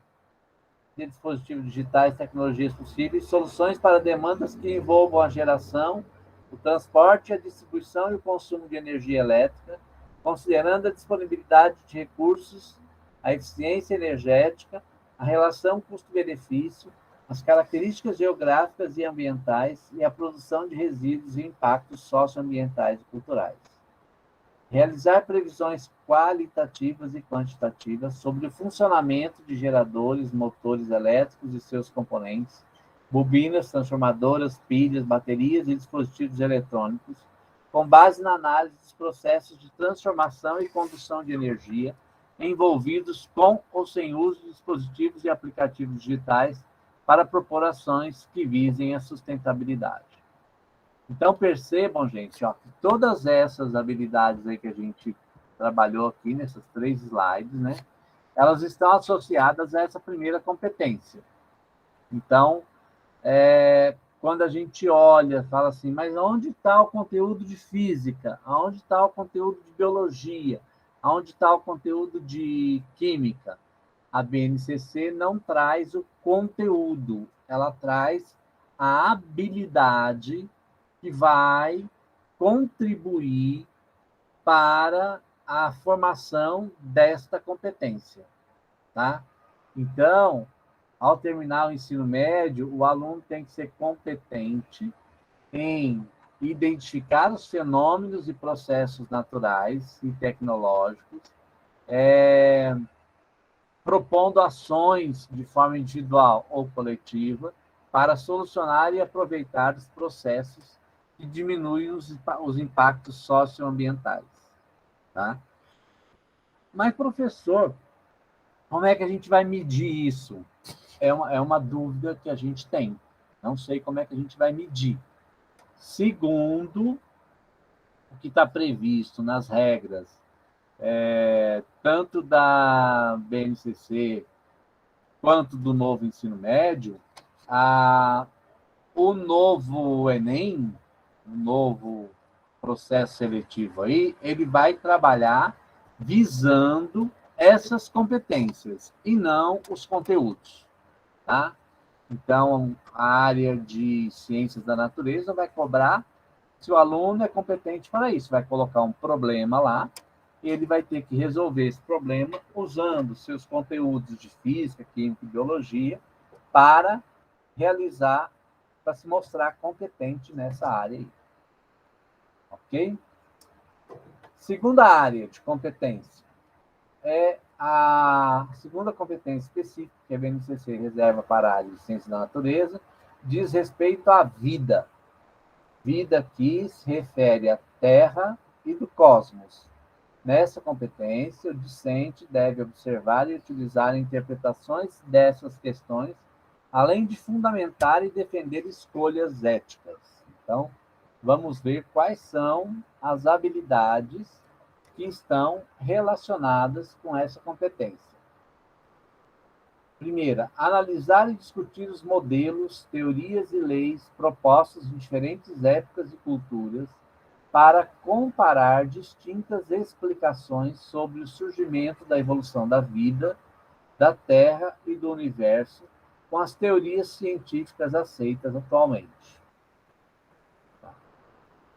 de dispositivos digitais, tecnologias possíveis, soluções para demandas que envolvam a geração, o transporte, a distribuição e o consumo de energia elétrica, considerando a disponibilidade de recursos, a eficiência energética, a relação custo-benefício, as características geográficas e ambientais e a produção de resíduos e impactos socioambientais e culturais. Realizar previsões qualitativas e quantitativas sobre o funcionamento de geradores, motores elétricos e seus componentes, bobinas, transformadoras, pilhas, baterias e dispositivos eletrônicos, com base na análise dos processos de transformação e condução de energia envolvidos com ou sem uso de dispositivos e aplicativos digitais para propor ações que visem a sustentabilidade. Então, percebam, gente, ó, que todas essas habilidades aí que a gente trabalhou aqui nessas 3 slides, né, elas estão associadas a essa primeira competência. Então, quando a gente olha, fala assim, mas onde está o conteúdo de física? Onde está o conteúdo de biologia? Onde está o conteúdo de química? A BNCC não traz o conteúdo, ela traz a habilidade que vai contribuir para a formação desta competência, tá? Então, ao terminar o ensino médio, o aluno tem que ser competente em identificar os fenômenos e processos naturais e tecnológicos, propondo ações de forma individual ou coletiva para solucionar e aproveitar os processos que diminuem os impactos socioambientais. Tá? Mas, professor, como é que a gente vai medir isso? É uma dúvida que a gente tem. Não sei como é que a gente vai medir. Segundo o que está previsto nas regras, tanto da BNCC quanto do novo ensino médio, o novo Enem, o novo processo seletivo aí, ele vai trabalhar visando essas competências e não os conteúdos, tá? Então, a área de ciências da natureza vai cobrar se o aluno é competente para isso, vai colocar um problema lá, e ele vai ter que resolver esse problema usando seus conteúdos de física, química e biologia para realizar, para se mostrar competente nessa área aí. Ok? Segunda área de competência é a segunda competência específica que a BNCC reserva para a área de ciência da natureza, diz respeito à vida. Vida que se refere à Terra e do cosmos. Nessa competência, o discente deve observar e utilizar interpretações dessas questões, além de fundamentar e defender escolhas éticas. Então, vamos ver quais são as habilidades que estão relacionadas com essa competência. Primeira, analisar e discutir os modelos, teorias e leis propostos em diferentes épocas e culturas para comparar distintas explicações sobre o surgimento da evolução da vida, da Terra e do universo com as teorias científicas aceitas atualmente.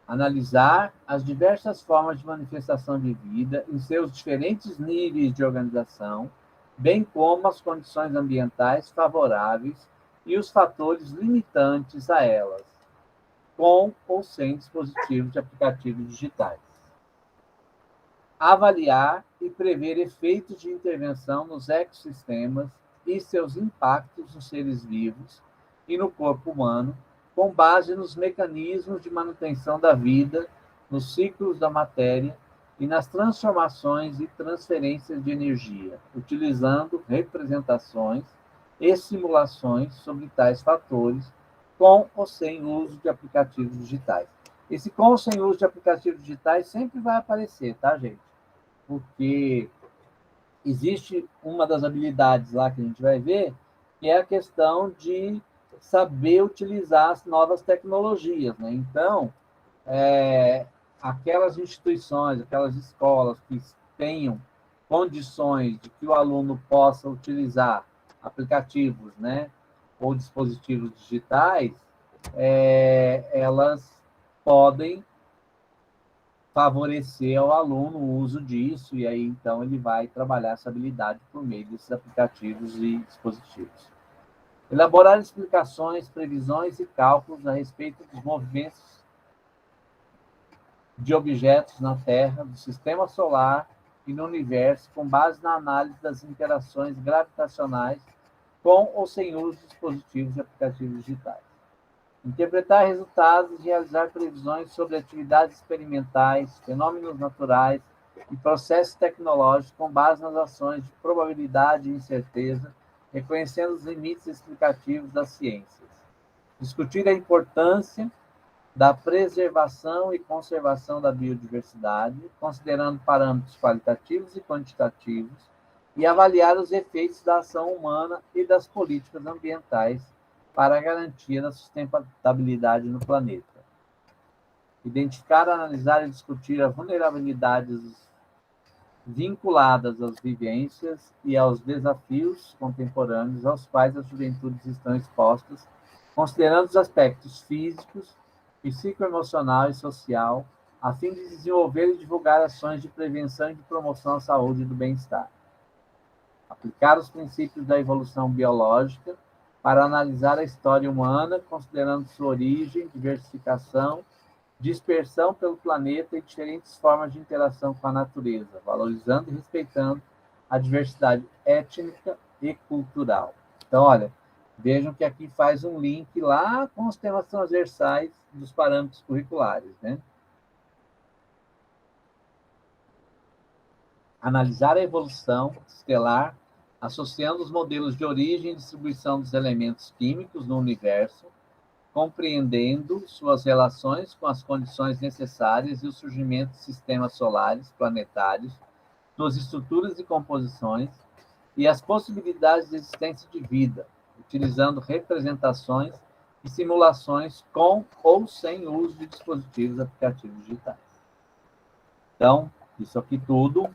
Analisar as diversas formas de manifestação de vida em seus diferentes níveis de organização, bem como as condições ambientais favoráveis e os fatores limitantes a elas, com ou sem dispositivos de aplicativos digitais. Avaliar e prever efeitos de intervenção nos ecossistemas e seus impactos nos seres vivos e no corpo humano, com base nos mecanismos de manutenção da vida, nos ciclos da matéria e nas transformações e transferências de energia, utilizando representações e simulações sobre tais fatores, com ou sem uso de aplicativos digitais. Esse com ou sem uso de aplicativos digitais sempre vai aparecer, tá, gente? Porque existe uma das habilidades lá que a gente vai ver, que é a questão de saber utilizar as novas tecnologias, né? Então, aquelas instituições, aquelas escolas que tenham condições de que o aluno possa utilizar aplicativos, né, ou dispositivos digitais, elas podem favorecer ao aluno o uso disso, e aí, então, ele vai trabalhar essa habilidade por meio desses aplicativos e dispositivos. Elaborar explicações, previsões e cálculos a respeito dos movimentos de objetos na Terra, do Sistema Solar e no Universo, com base na análise das interações gravitacionais com ou sem uso de dispositivos e aplicativos digitais. Interpretar resultados e realizar previsões sobre atividades experimentais, fenômenos naturais e processos tecnológicos com base nas ações de probabilidade e incerteza, reconhecendo os limites explicativos das ciências. Discutir a importância da preservação e conservação da biodiversidade, considerando parâmetros qualitativos e quantitativos, e avaliar os efeitos da ação humana e das políticas ambientais para a garantia da sustentabilidade no planeta. Identificar, analisar e discutir as vulnerabilidades vinculadas às vivências e aos desafios contemporâneos aos quais as juventudes estão expostas, considerando os aspectos físicos, psicoemocional e social, a fim de desenvolver e divulgar ações de prevenção e de promoção à saúde e do bem-estar. Aplicar os princípios da evolução biológica para analisar a história humana, considerando sua origem, diversificação, dispersão pelo planeta e diferentes formas de interação com a natureza, valorizando e respeitando a diversidade étnica e cultural. Então, olha, vejam que aqui faz um link lá com os temas transversais dos parâmetros curriculares, né? Analisar a evolução estelar, associando os modelos de origem e distribuição dos elementos químicos no universo, compreendendo suas relações com as condições necessárias e o surgimento de sistemas solares planetários, suas estruturas e composições, e as possibilidades de existência de vida, utilizando representações e simulações com ou sem uso de dispositivos aplicativos digitais. Então, isso aqui tudo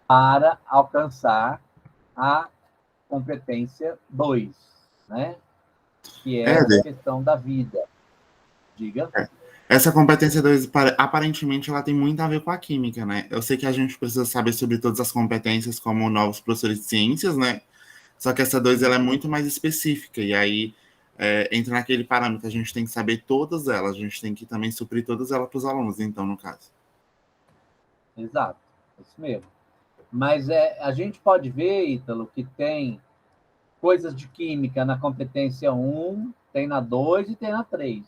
para alcançar a competência 2, né? Que é essa Éder, questão da vida. Diga. essa competência 2, aparentemente, ela tem muito a ver com a química, né? Eu sei que a gente precisa saber sobre todas as competências como novos professores de ciências, né? Só que essa 2 ela é muito mais específica, e aí entra naquele parâmetro, a gente tem que saber todas elas, a gente tem que também suprir todas elas para os alunos, então, no caso. Exato, isso mesmo. Mas a gente pode ver, Ítalo, que tem coisas de química na competência 1, tem na 2 e tem na 3.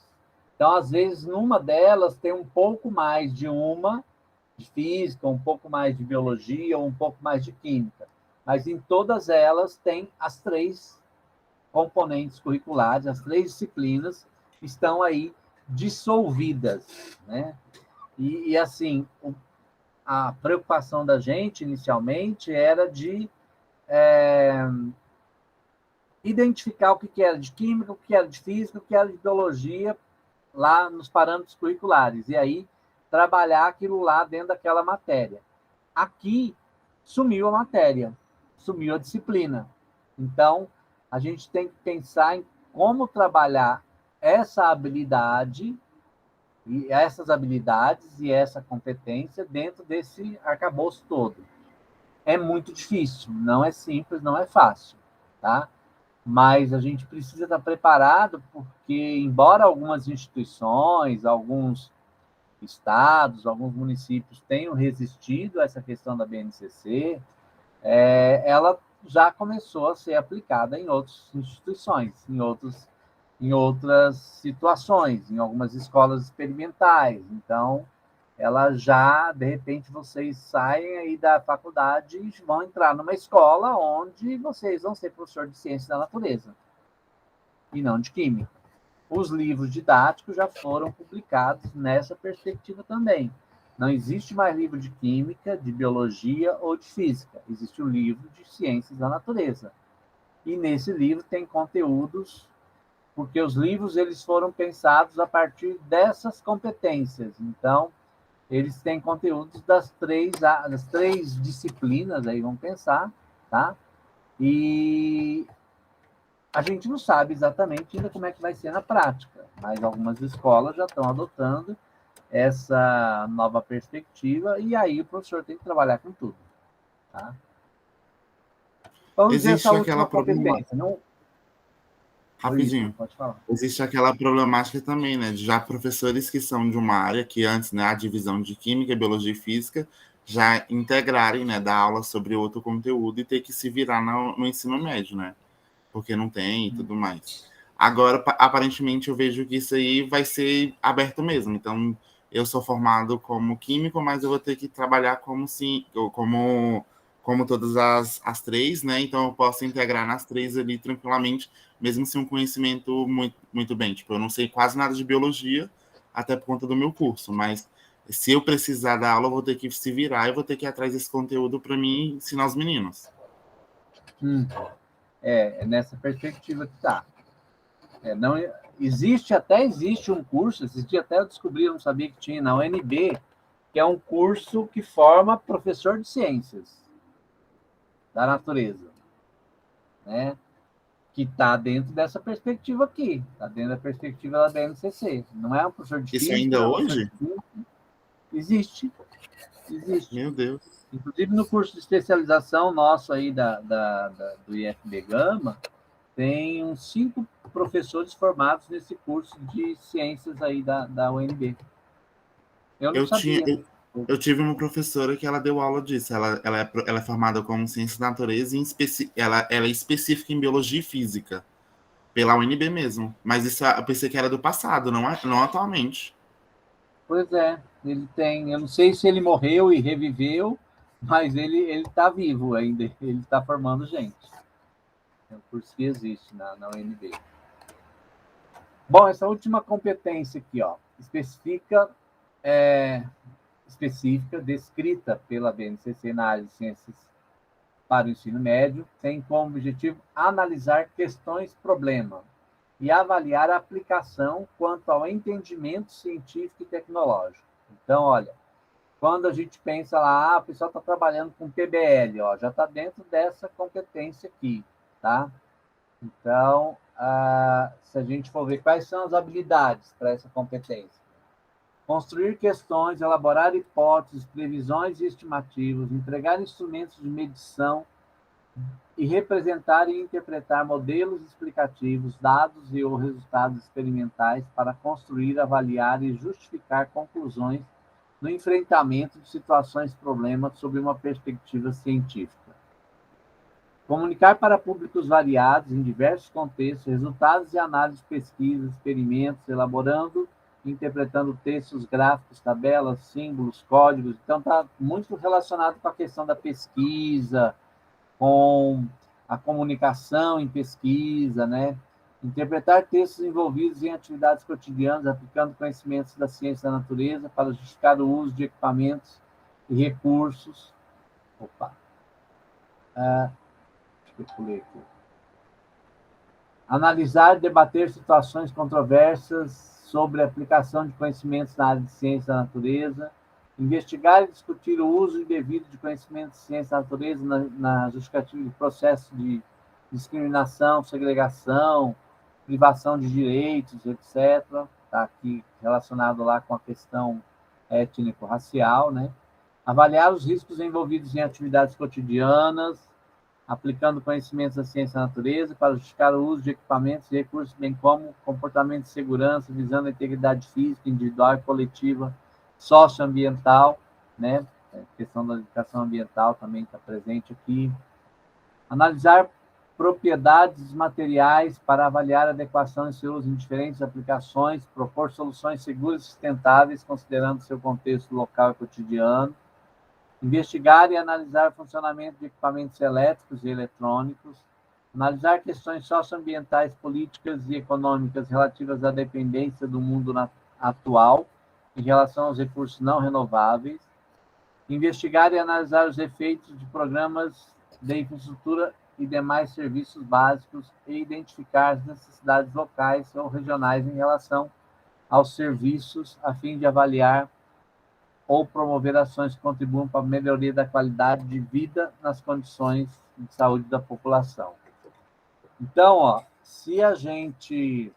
Então, às vezes, numa delas tem um pouco mais de uma de física, um pouco mais de biologia, ou um pouco mais de química. Mas em todas elas tem as 3 componentes curriculares, as 3 disciplinas estão aí dissolvidas, né? E assim, a preocupação da gente, inicialmente, era de identificar o que era de química, o que era de física, o que era de biologia, lá nos parâmetros curriculares. E aí, trabalhar aquilo lá dentro daquela matéria. Aqui, sumiu a matéria, sumiu a disciplina. Então, a gente tem que pensar em como trabalhar essa habilidade, e essas habilidades e essa competência dentro desse arcabouço todo. É muito difícil, não é simples, não é fácil, tá? Mas a gente precisa estar preparado, porque, embora algumas instituições, alguns estados, alguns municípios tenham resistido a essa questão da BNCC, ela já começou a ser aplicada em outras instituições, em outras situações, em algumas escolas experimentais. Então, ela já, de repente, vocês saem aí da faculdade e vão entrar numa escola onde vocês vão ser professor de ciência da natureza e não de química. Os livros didáticos já foram publicados nessa perspectiva também. Não existe mais livro de química, de biologia ou de física. Existe o livro de ciências da natureza. E nesse livro tem conteúdos, porque os livros eles foram pensados a partir dessas competências. Então, eles têm conteúdos das três disciplinas, aí vamos pensar, tá? E a gente não sabe exatamente ainda como é que vai ser na prática, mas algumas escolas já estão adotando essa nova perspectiva, e aí o professor tem que trabalhar com tudo, tá? Vamos ver essa Existe aquela última competência, não? Isso, Rapidinho. pode falar. Existe aquela problemática também, né? De já professores que são de uma área que antes, né, a divisão de Química, Biologia e Física, já integrarem, né, dar aula sobre outro conteúdo e ter que se virar no ensino médio, né? Porque não tem e tudo mais. Agora, aparentemente, eu vejo que isso aí vai ser aberto mesmo. Então, eu sou formado como químico, mas eu vou ter que trabalhar como sim, como todas as 3, né? Então, eu posso integrar nas 3 ali tranquilamente, mesmo sem um conhecimento muito bem. Tipo, eu não sei quase nada de biologia, até por conta do meu curso, mas se eu precisar dar aula, eu vou ter que se virar e vou ter que ir atrás desse conteúdo para mim ensinar os meninos. É nessa perspectiva que está. Não, existe um curso, esse dia até eu descobri, eu não sabia que tinha, na UNB, que é um curso que forma professor de ciências da natureza, né? Que está dentro dessa perspectiva aqui, está dentro da perspectiva da BNCC. Não é um professor de Isso física, ainda não é um professor hoje? de química. Existe, existe. Meu Deus. Inclusive no curso de especialização nosso aí do IFB Gama, tem uns 5 professores formados nesse curso de ciências aí da UNB. Eu não Eu tinha, sabia. eu tive uma professora que ela deu aula disso. Ela é formada como ciência da natureza e ela é específica em biologia e física, pela UNB mesmo. Mas isso eu pensei que era do passado, não atualmente. Pois é, ele tem. Eu não sei se ele morreu e reviveu, mas ele está vivo ainda. Ele está formando gente. É um curso que existe na UNB. Bom, essa última competência aqui, ó, específica, descrita pela BNCC na área de ciências para o ensino médio, tem como objetivo analisar questões-problema e avaliar a aplicação quanto ao entendimento científico e tecnológico. Então, olha, quando a gente pensa lá, o pessoal está trabalhando com PBL, ó, já está dentro dessa competência aqui, tá? Então, se a gente for ver quais são as habilidades para essa competência, construir questões, elaborar hipóteses, previsões e estimativas, entregar instrumentos de medição e representar e interpretar modelos explicativos, dados e ou resultados experimentais para construir, avaliar e justificar conclusões no enfrentamento de situações problemas sob uma perspectiva científica. Comunicar para públicos variados, em diversos contextos, resultados e análises de pesquisas, experimentos, elaborando e interpretando textos, gráficos, tabelas, símbolos, códigos. Então, está muito relacionado com a questão da pesquisa, com a comunicação em pesquisa, né? Interpretar textos envolvidos em atividades cotidianas, aplicando conhecimentos da ciência da natureza para justificar o uso de equipamentos e recursos. Analisar e debater situações controversas sobre a aplicação de conhecimentos na área de ciência da natureza, investigar e discutir o uso indevido de conhecimentos de ciência da natureza na justificativa de processos de discriminação, segregação, privação de direitos, etc. Está aqui relacionado lá com a questão étnico-racial, né? Avaliar os riscos envolvidos em atividades cotidianas, aplicando conhecimentos da ciência da natureza para justificar o uso de equipamentos e recursos, bem como comportamento de segurança, visando a integridade física, individual e coletiva, socioambiental, né? A questão da educação ambiental também está presente aqui. Analisar propriedades materiais para avaliar a adequação e seu uso em diferentes aplicações, propor soluções seguras e sustentáveis, considerando seu contexto local e cotidiano. Investigar e analisar o funcionamento de equipamentos elétricos e eletrônicos, analisar questões socioambientais, políticas e econômicas relativas à dependência do mundo atual em relação aos recursos não renováveis, investigar e analisar os efeitos de programas de infraestrutura e demais serviços básicos e identificar as necessidades locais ou regionais em relação aos serviços, a fim de avaliar ou promover ações que contribuam para a melhoria da qualidade de vida nas condições de saúde da população. Então, ó, se a gente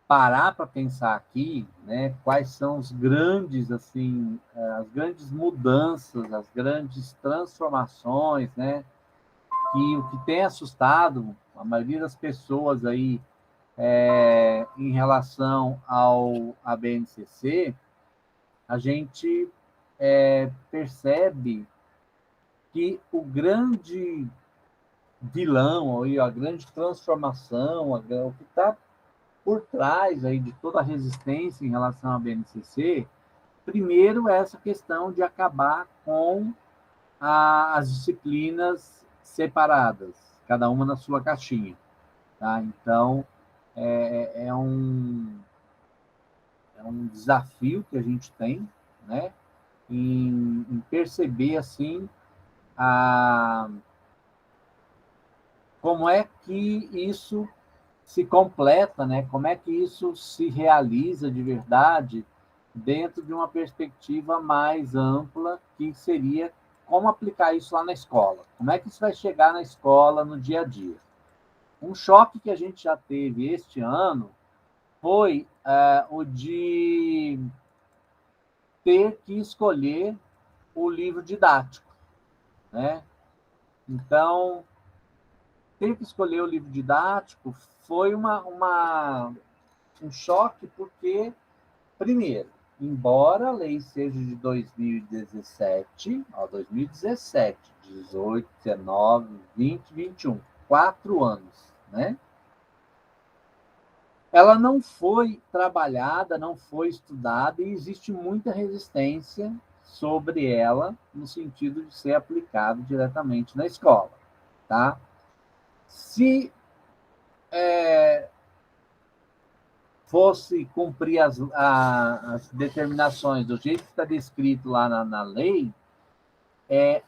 parar para pensar aqui, né, quais são os grandes, assim, as grandes mudanças, as grandes transformações, né, que o que tem assustado a maioria das pessoas aí em relação ao ABNCC, a gente percebe que o grande vilão, a grande transformação, o que está por trás aí de toda a resistência em relação à BNCC, primeiro é essa questão de acabar com as disciplinas separadas, cada uma na sua caixinha. Tá? Então, é um desafio que a gente tem, né, em perceber assim como é que isso se completa, né? Como é que isso se realiza de verdade dentro de uma perspectiva mais ampla, que seria como aplicar isso lá na escola. Como é que isso vai chegar na escola no dia a dia? Um choque que a gente já teve este ano foi o de ter que escolher o livro didático, né? Então, ter que escolher o livro didático foi um choque, porque, primeiro, embora a lei seja de 2017, 2017, 18, 19, 20, 21, 4 anos, né? Ela não foi trabalhada, não foi estudada, e existe muita resistência sobre ela, no sentido de ser aplicado diretamente na escola, tá? Se fosse cumprir as determinações do jeito que está descrito lá na lei,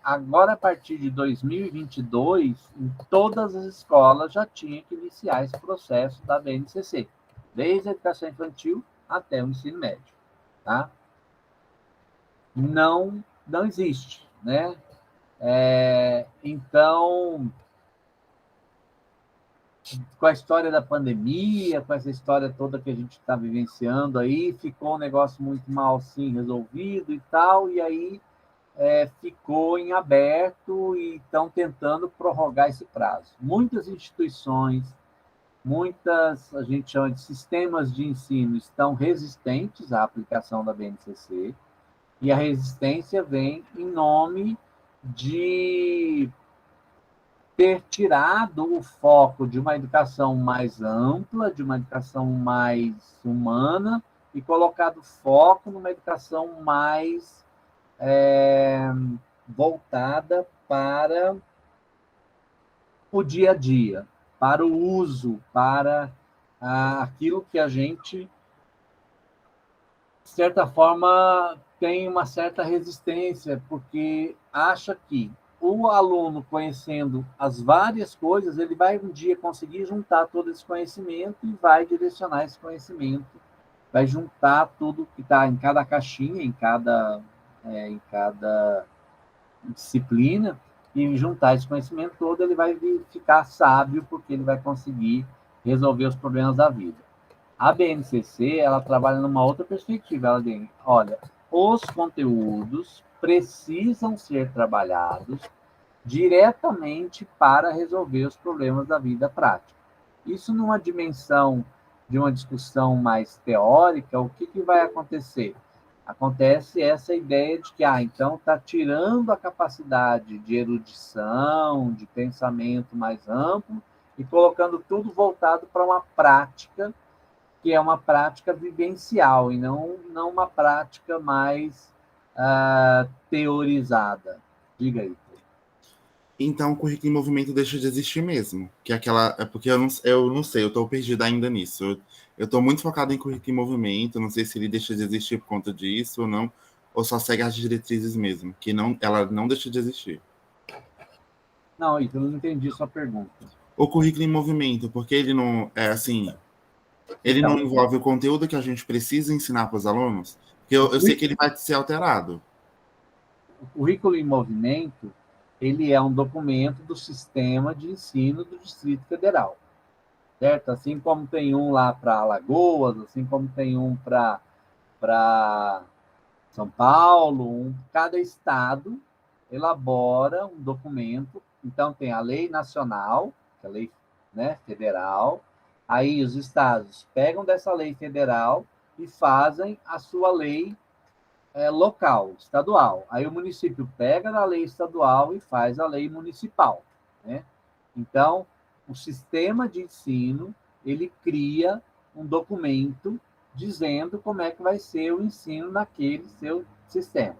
agora, a partir de 2022, em todas as escolas já tinha que iniciar esse processo da BNCC, desde a educação infantil até o ensino médio. Tá? Não existe, né? Então, com a história da pandemia, com essa história toda que a gente está vivenciando aí, ficou um negócio muito mal, sim, resolvido e tal, e aí ficou em aberto e estão tentando prorrogar esse prazo. Muitas instituições, a gente chama de sistemas de ensino, estão resistentes à aplicação da BNCC, e a resistência vem em nome de ter tirado o foco de uma educação mais ampla, de uma educação mais humana, e colocado foco numa educação mais voltada para o dia a dia, para o uso, para aquilo que a gente, de certa forma, tem uma certa resistência, porque acha que o aluno, conhecendo as várias coisas, ele vai um dia conseguir juntar todo esse conhecimento e vai direcionar esse conhecimento, vai juntar tudo que está em cada caixinha, em cada disciplina, e juntar esse conhecimento todo, ele vai ficar sábio, porque ele vai conseguir resolver os problemas da vida. A BNCC, ela trabalha numa outra perspectiva. Ela diz, olha, os conteúdos precisam ser trabalhados diretamente para resolver os problemas da vida prática. Isso numa dimensão de uma discussão mais teórica, o que vai acontecer? Acontece essa ideia de que, então, está tirando a capacidade de erudição, de pensamento mais amplo, e colocando tudo voltado para uma prática, que é uma prática vivencial, e não uma prática mais teorizada. Diga aí. Então, o currículo em movimento deixa de existir mesmo. Que é porque eu não sei, eu estou perdido ainda nisso. Eu estou muito focado em currículo em movimento, não sei se ele deixa de existir por conta disso ou não, ou só segue as diretrizes mesmo, que ela não deixa de existir. Não, Ítalo, eu não entendi sua pergunta. O currículo em movimento, porque ele não é assim, ele não envolve o conteúdo que a gente precisa ensinar para os alunos, porque eu sei que ele vai ser alterado. O currículo em movimento, ele é um documento do sistema de ensino do Distrito Federal, certo? Assim como tem um lá para Alagoas, assim como tem um para São Paulo, cada estado elabora um documento. Então, tem a lei nacional, que é a lei, né, federal, aí os estados pegam dessa lei federal e fazem a sua lei local, estadual. Aí o município pega da lei estadual e faz a lei municipal, né? Então, o sistema de ensino, ele cria um documento dizendo como é que vai ser o ensino naquele seu sistema.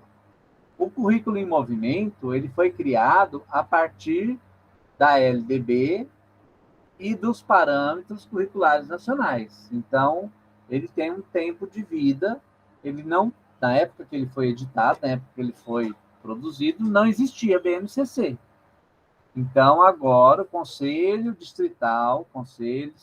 O currículo em movimento, ele foi criado a partir da LDB e dos parâmetros curriculares nacionais. Então, ele tem um tempo de vida, ele não, na época que ele foi editado, na época que ele foi produzido, não existia BNCC. Então, agora, o Conselho Distrital, Conselho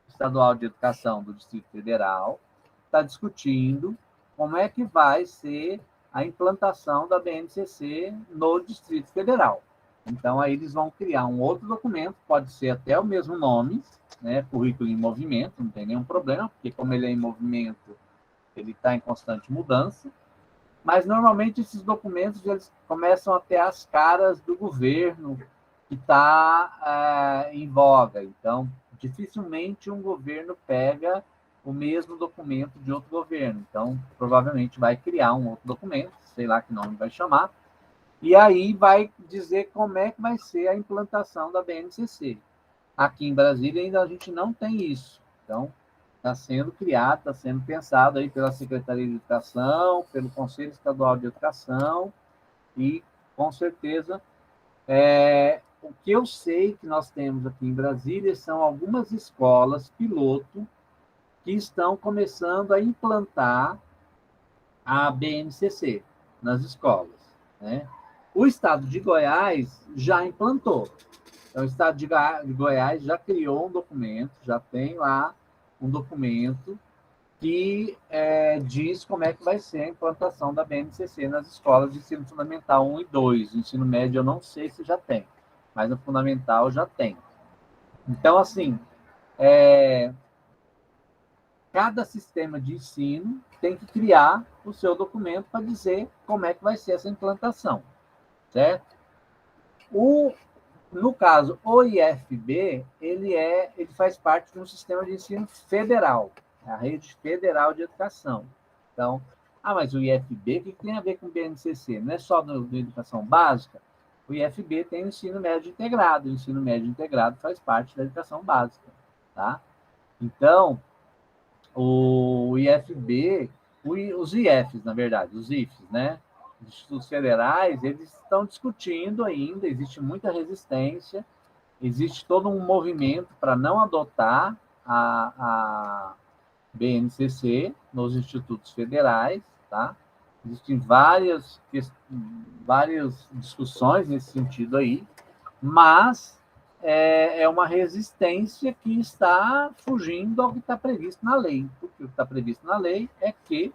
Estadual de Educação do Distrito Federal, está discutindo como é que vai ser a implantação da BNCC no Distrito Federal. Então, aí eles vão criar um outro documento, pode ser até o mesmo nome, né, currículo em movimento, não tem nenhum problema, porque como ele é em movimento, ele está em constante mudança, mas normalmente esses documentos eles começam a ter as caras do governo que está em voga. Então, dificilmente um governo pega o mesmo documento de outro governo. Então, provavelmente vai criar um outro documento, sei lá que nome vai chamar, e aí vai dizer como é que vai ser a implantação da BNCC. Aqui em Brasília ainda a gente não tem isso. Então, está sendo criado, está sendo pensado aí pela Secretaria de Educação, pelo Conselho Estadual de Educação, e, com certeza, o que eu sei que nós temos aqui em Brasília são algumas escolas piloto que estão começando a implantar a BNCC nas escolas, né? O estado de Goiás já implantou. Então, o estado de Goiás já criou um documento, já tem lá um documento que diz como é que vai ser a implantação da BNCC nas escolas de ensino fundamental 1 e 2. O ensino médio eu não sei se já tem, mas no fundamental já tem. Então, assim, cada sistema de ensino tem que criar o seu documento para dizer como é que vai ser essa implantação, certo? No caso, o IFB, ele faz parte de um sistema de ensino federal, a Rede Federal de Educação. Então, mas o IFB, o que tem a ver com o BNCC? Não é só da educação básica? O IFB tem o ensino médio integrado. O ensino médio integrado faz parte da educação básica, tá? Então, o IFB, os IFs, na verdade, os IFs, né? Os institutos federais, eles estão discutindo ainda, existe muita resistência, existe todo um movimento para não adotar a BNCC nos institutos federais, tá? Existem várias discussões nesse sentido aí, mas é uma resistência que está fugindo ao que está previsto na lei. Porque o que está previsto na lei é que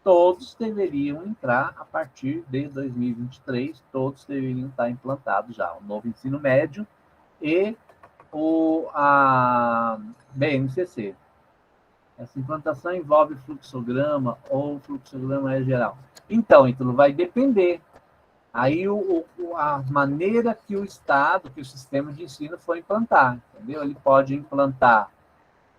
todos deveriam entrar a partir de 2023, todos deveriam estar implantados já, o novo ensino médio e a BNCC. Essa implantação envolve fluxograma ou fluxograma é geral? Então, Ítalo, vai depender. Aí a maneira que o Estado, que o sistema de ensino for implantar, entendeu? Ele pode implantar.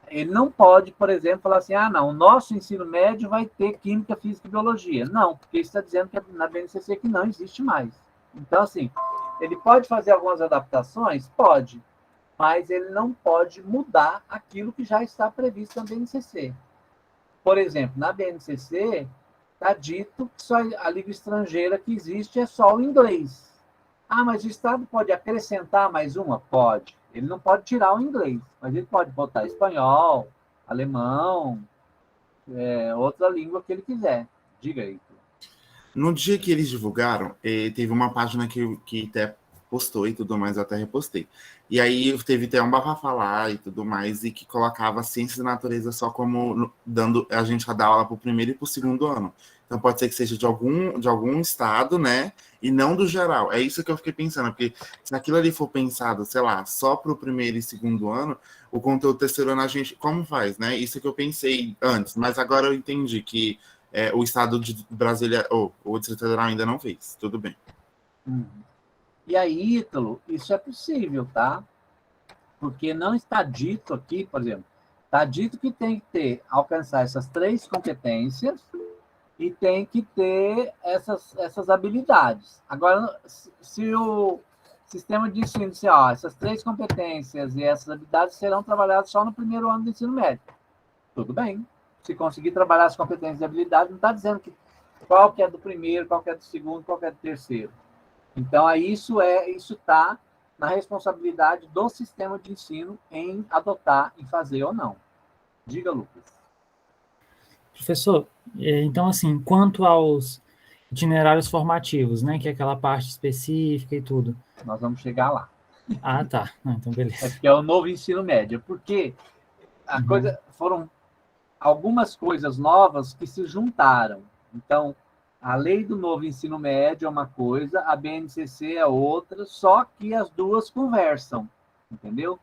Ele não pode, por exemplo, falar assim, não, o nosso ensino médio vai ter química, física e biologia. Não, porque isso está dizendo que na BNCC que não existe mais. Então, assim, ele pode fazer algumas adaptações? Pode, mas ele não pode mudar aquilo que já está previsto na BNCC. Por exemplo, na BNCC, está dito que só a língua estrangeira que existe é só o inglês. Mas o Estado pode acrescentar mais uma? Pode. Ele não pode tirar o inglês, mas ele pode botar espanhol, alemão, outra língua que ele quiser. Diga aí. No dia que eles divulgaram, teve uma página que até postou e tudo mais, eu até repostei. E aí teve até um bafafá lá e tudo mais, e que colocava ciência da natureza só como dando a gente a dar aula para o primeiro e para o segundo ano. Então pode ser que seja de algum estado, né? E não do geral. É isso que eu fiquei pensando, porque se aquilo ali for pensado, sei lá, só para o primeiro e segundo ano, o conteúdo terceiro ano a gente como faz, né? Isso que eu pensei antes, mas agora eu entendi que o Estado de Brasília, ou o Distrito Federal ainda não fez. Tudo bem. E aí, Ítalo, isso é possível, tá? Porque não está dito aqui, por exemplo, está dito que tem que alcançar essas 3 competências e tem que ter essas habilidades. Agora, se o sistema de ensino disser, essas 3 competências e essas habilidades serão trabalhadas só no primeiro ano do ensino médio, tudo bem. Se conseguir trabalhar as competências e habilidades, não está dizendo qual que é do primeiro, qual que é do segundo, qual que é do terceiro. Então, aí isso está na responsabilidade do sistema de ensino em adotar, em fazer ou não. Diga, Lucas. Professor, então, assim, quanto aos itinerários formativos, né, que é aquela parte específica e tudo. Nós vamos chegar lá. Tá. Então, beleza. É porque é o novo ensino médio. Porque foram algumas coisas novas que se juntaram. Então, a lei do novo ensino médio é uma coisa, a BNCC é outra, só que as duas conversam, entendeu?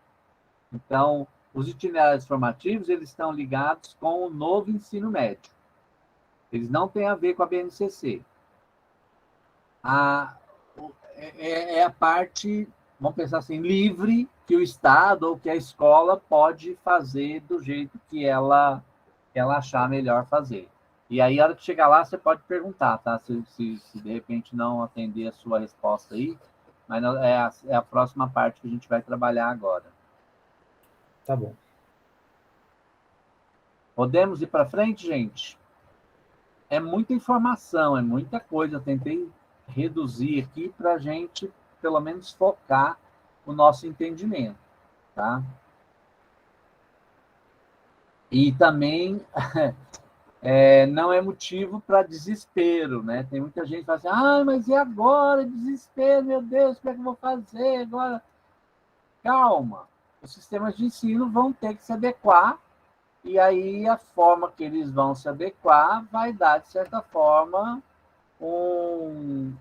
Então, os itinerários formativos, eles estão ligados com o novo ensino médio. Eles não têm a ver com a BNCC. É a parte, vamos pensar assim, livre que o Estado ou que a escola pode fazer do jeito que ela achar melhor fazer. E aí, a hora que chegar lá, você pode perguntar, tá? Se de repente não atender a sua resposta aí, mas é a próxima parte que a gente vai trabalhar agora. Tá bom. Podemos ir para frente, gente? É muita informação, é muita coisa. Eu tentei reduzir aqui para a gente, pelo menos, focar o nosso entendimento, tá? E também não é motivo para desespero, né? Tem muita gente que fala assim, mas e agora? Desespero, meu Deus, o que é que eu vou fazer agora? Calma, os sistemas de ensino vão ter que se adequar, e aí a forma que eles vão se adequar vai dar, de certa forma, um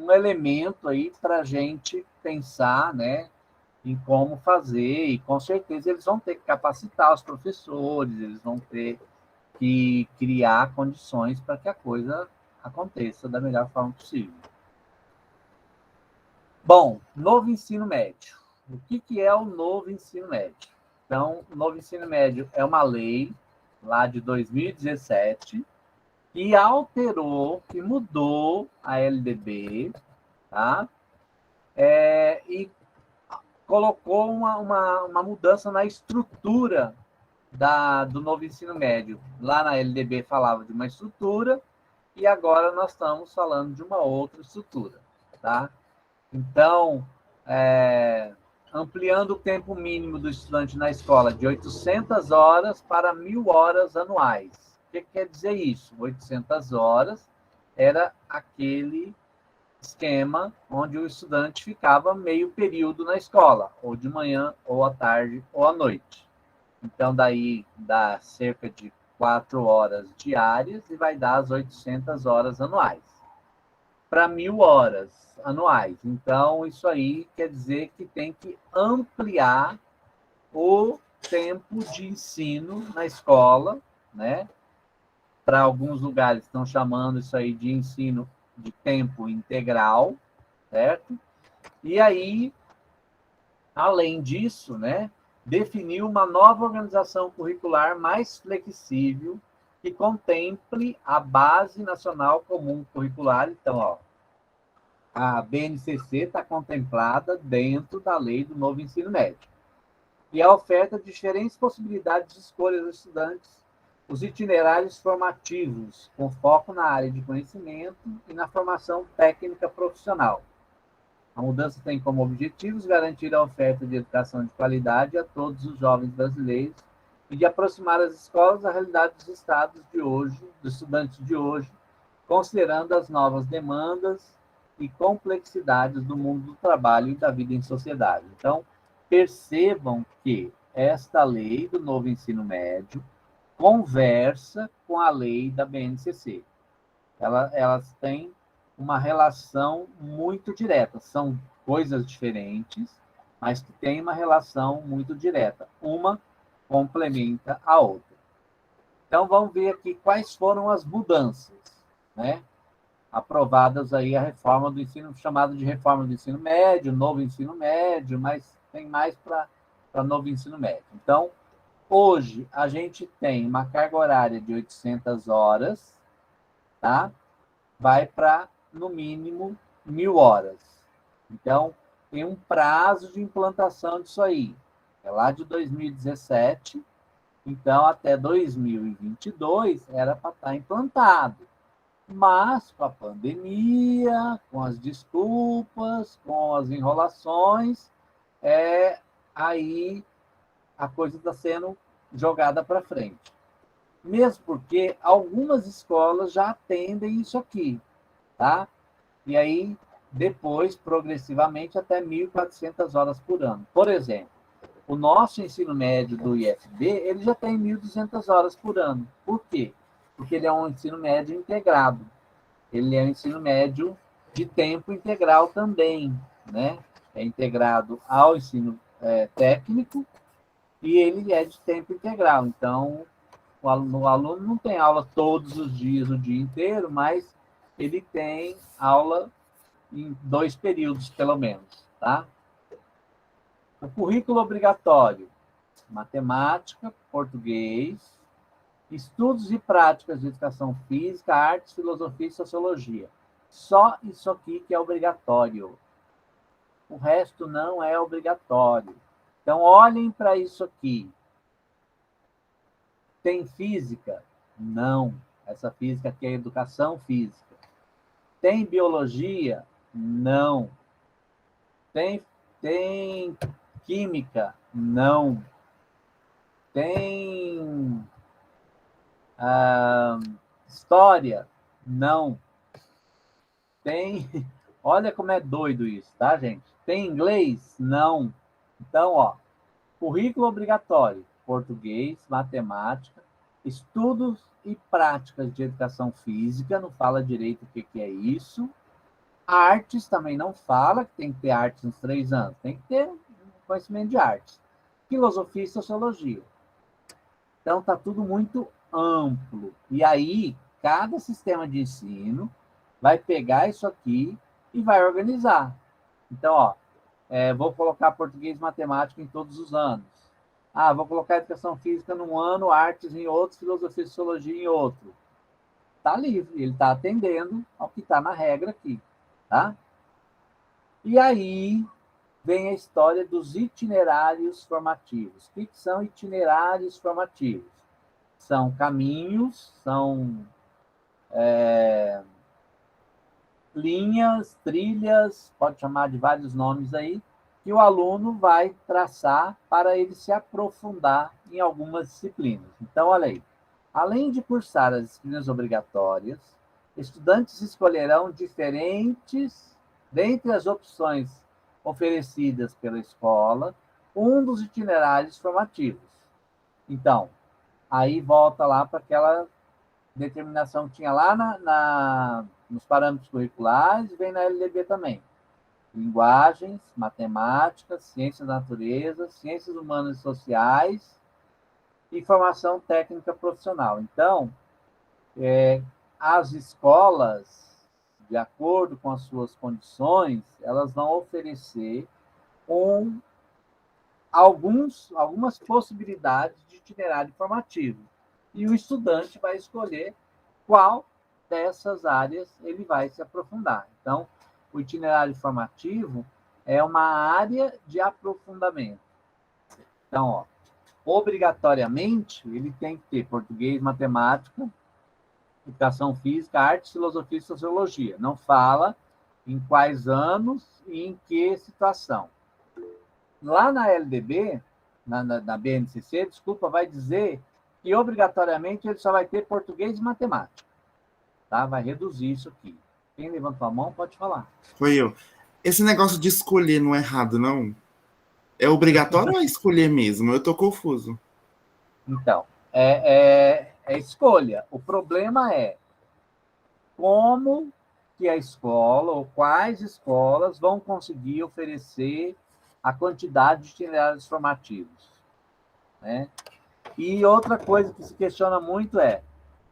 elemento aí para a gente pensar, né, em como fazer, e com certeza eles vão ter que capacitar os professores, eles vão ter que criar condições para que a coisa aconteça da melhor forma possível. Bom, novo ensino médio. O que é o novo ensino médio? Então, o novo ensino médio é uma lei lá de 2017 que alterou, que mudou a LDB, tá? E colocou uma mudança na estrutura do novo ensino médio. Lá na LDB falava de uma estrutura e agora nós estamos falando de uma outra estrutura, tá? Então, ampliando o tempo mínimo do estudante na escola de 800 horas para 1.000 horas anuais. O que quer dizer isso? 800 horas era aquele esquema onde o estudante ficava meio período na escola, ou de manhã, ou à tarde, ou à noite. Então, daí dá cerca de 4 horas diárias e vai dar as 800 horas anuais. Para 1.000 horas anuais. Então, isso aí quer dizer que tem que ampliar o tempo de ensino na escola, né? Para alguns lugares estão chamando isso aí de ensino de tempo integral, certo? E aí, além disso, né, definiu uma nova organização curricular mais flexível que contemple a Base Nacional Comum Curricular. Então, ó, a BNCC está contemplada dentro da lei do novo ensino médio. E a oferta de diferentes possibilidades de escolha dos estudantes, os itinerários formativos, com foco na área de conhecimento e na formação técnica profissional. A mudança tem como objetivos garantir a oferta de educação de qualidade a todos os jovens brasileiros e de aproximar as escolas da realidade dos estados de hoje, dos estudantes de hoje, considerando as novas demandas e complexidades do mundo do trabalho e da vida em sociedade. Então, percebam que esta lei do novo ensino médio conversa com a lei da BNCC. Elas têm uma relação muito direta. São coisas diferentes, mas que têm uma relação muito direta. Uma complementa a outra. Então, vamos ver aqui quais foram as mudanças, né? Aprovadas aí a reforma do ensino, chamada de reforma do ensino médio, novo ensino médio, mas tem mais para novo ensino médio. Então, hoje, a gente tem uma carga horária de 800 horas, tá? Vai para, no mínimo, 1.000 horas. Então, tem um prazo de implantação disso aí. É lá de 2017, então até 2022 era para estar implantado. Mas, com a pandemia, com as desculpas, com as enrolações, aí a coisa está sendo jogada para frente. Mesmo porque algumas escolas já atendem isso aqui, tá? E aí, depois, progressivamente, até 1.400 horas por ano. Por exemplo, o nosso ensino médio do IFB, ele já tem 1.200 horas por ano. Por quê? Porque ele é um ensino médio integrado. Ele é um ensino médio de tempo integral também, né? É integrado ao ensino técnico e ele é de tempo integral. Então, o aluno não tem aula todos os dias, o dia inteiro, mas ele tem aula em 2 períodos, pelo menos, tá? O currículo obrigatório: matemática, português, estudos e práticas de educação física, artes, filosofia e sociologia. Só isso aqui que é obrigatório. O resto não é obrigatório. Então, olhem para isso aqui. Tem física? Não. Essa física aqui é educação física. Tem biologia? Não. Tem química? Não. Tem História, não. Tem... Olha como é doido isso, tá, gente? Tem inglês? Não. Então, ó, currículo obrigatório, português, matemática, estudos e práticas de educação física, não fala direito o que é isso. Artes também não fala, que tem que ter artes nos 3 anos, tem que ter conhecimento de artes. Filosofia e sociologia. Então, está tudo muito amplo. E aí, cada sistema de ensino vai pegar isso aqui e vai organizar. Então, ó, vou colocar português e matemática em todos os anos. Vou colocar educação física num ano, artes em outro, filosofia e sociologia em outro. Está livre, ele está atendendo ao que está na regra aqui. Tá? E aí vem a história dos itinerários formativos. O que são itinerários formativos? São caminhos, são linhas, trilhas, pode chamar de vários nomes aí, que o aluno vai traçar para ele se aprofundar em algumas disciplinas. Então, olha aí, além de cursar as disciplinas obrigatórias, estudantes escolherão diferentes, dentre as opções oferecidas pela escola, um dos itinerários formativos. Então, aí volta lá para aquela determinação que tinha lá nos parâmetros curriculares, e vem na LDB também. Linguagens, matemática, ciências da natureza, ciências humanas e sociais e formação técnica profissional. Então, as escolas, de acordo com as suas condições, elas vão oferecer algumas possibilidades de itinerário formativo. E o estudante vai escolher qual dessas áreas ele vai se aprofundar. Então, o itinerário formativo é uma área de aprofundamento. Então, ó, obrigatoriamente, ele tem que ter português, matemática, educação física, arte, filosofia e sociologia. Não fala em quais anos e em que situação. Lá na LDB, na BNCC, desculpa, vai dizer que obrigatoriamente ele só vai ter português e matemática. Tá? Vai reduzir isso aqui. Quem levantou a mão pode falar. Foi eu. Esse negócio de escolher não é errado, não? É obrigatório ou é escolher mesmo? Eu tô confuso. Então, é escolha. O problema é como que a escola, ou quais escolas vão conseguir oferecer a quantidade de itinerários formativos. Né? E outra coisa que se questiona muito é,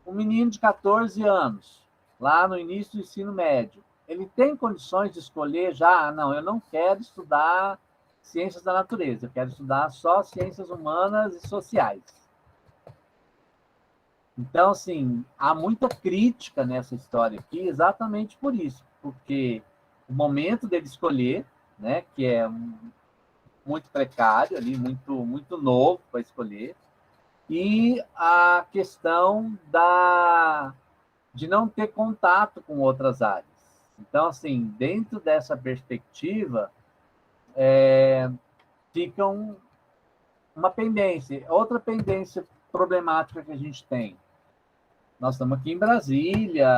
um menino de 14 anos, lá no início do ensino médio, ele tem condições de escolher já, não, eu não quero estudar ciências da natureza, eu quero estudar só ciências humanas e sociais. Então, assim, há muita crítica nessa história aqui, exatamente por isso, porque o momento dele escolher, né, que é muito precário ali, muito novo para escolher, e a questão de não ter contato com outras áreas. Então, assim, dentro dessa perspectiva, fica uma pendência. Outra pendência problemática que a gente tem. Nós estamos aqui em Brasília,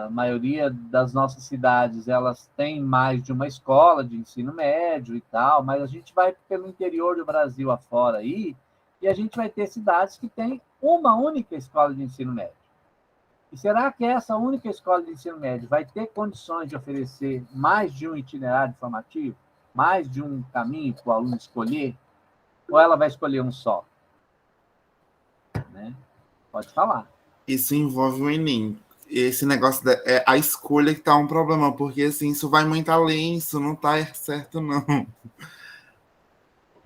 a maioria das nossas cidades, elas têm mais de uma escola de ensino médio e tal, mas a gente vai pelo interior do Brasil afora aí, e a gente vai ter cidades que têm uma única escola de ensino médio. E será que essa única escola de ensino médio vai ter condições de oferecer mais de um itinerário formativo? Mais de um caminho para o aluno escolher? Ou ela vai escolher um só? Né? Pode falar. Isso envolve o Enem. Esse negócio a escolha que tá um problema, porque assim, isso vai muito além, isso não tá certo, não.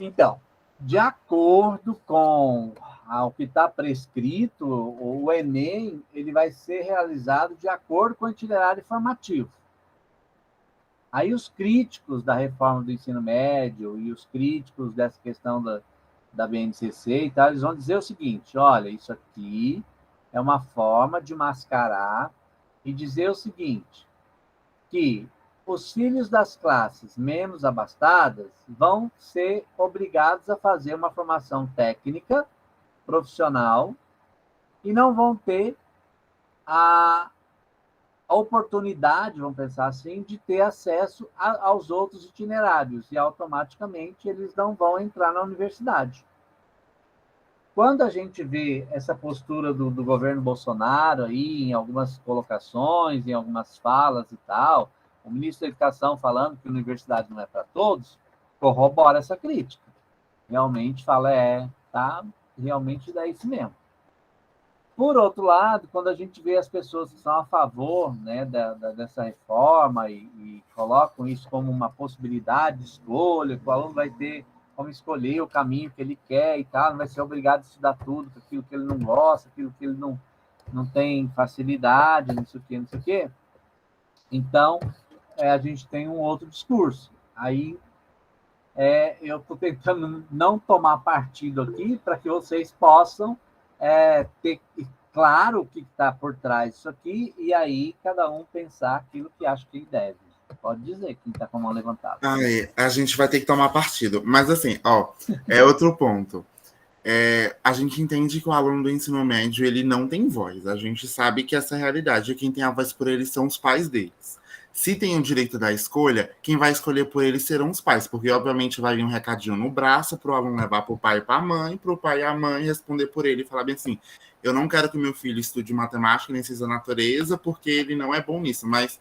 Então, de acordo com o que está prescrito, o Enem ele vai ser realizado de acordo com o itinerário formativo. Aí os críticos da reforma do ensino médio e os críticos dessa questão da BNCC e tal, eles vão dizer o seguinte, olha, isso aqui é uma forma de mascarar e dizer o seguinte, que os filhos das classes menos abastadas vão ser obrigados a fazer uma formação técnica, profissional, e não vão ter a oportunidade, vamos pensar assim, de ter acesso aos outros itinerários, e automaticamente eles não vão entrar na universidade. Quando a gente vê essa postura do governo Bolsonaro aí, em algumas colocações, em algumas falas e tal, o ministro da Educação falando que a universidade não é para todos, corrobora essa crítica. Realmente fala, tá, realmente dá isso mesmo. Por outro lado, quando a gente vê as pessoas que são a favor, né, dessa reforma e colocam isso como uma possibilidade de escolha, que o aluno vai ter como escolher o caminho que ele quer e tal, não vai ser obrigado a estudar tudo, aquilo que ele não gosta, aquilo que ele não tem facilidade, não sei o quê, não sei o quê. Então, a gente tem um outro discurso. Aí, eu estou tentando não tomar partido aqui para que vocês possam ter claro o que está por trás disso aqui, e aí cada um pensar aquilo que acha que deve. Pode dizer, quem está com a mão levantada. A gente vai ter que tomar partido. Mas assim, é outro ponto. A gente entende que o aluno do ensino médio ele não tem voz. A gente sabe que essa é a realidade. Quem tem a voz por ele são os pais deles. Se tem o direito da escolha, quem vai escolher por ele serão os pais, porque obviamente vai vir um recadinho no braço para o aluno levar para o pai e para a mãe, para o pai e a mãe responder por ele e falar bem assim: eu não quero que meu filho estude matemática nem ciência da natureza porque ele não é bom nisso, mas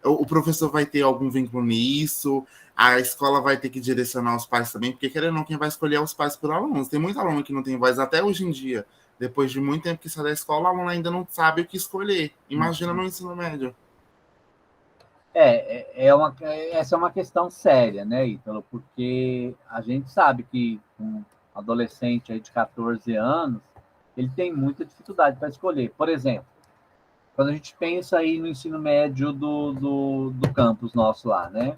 o professor vai ter algum vínculo nisso, a escola vai ter que direcionar os pais também, porque querendo ou não, quem vai escolher é os pais por alunos. Tem muito aluno que não tem voz até hoje em dia. Depois de muito tempo que sai da escola, o aluno ainda não sabe o que escolher. Imagina no ensino médio. Essa é uma questão séria, né, Ítalo? Porque a gente sabe que um adolescente aí de 14 anos, ele tem muita dificuldade para escolher. Por exemplo, quando a gente pensa aí no ensino médio do campus nosso lá, né?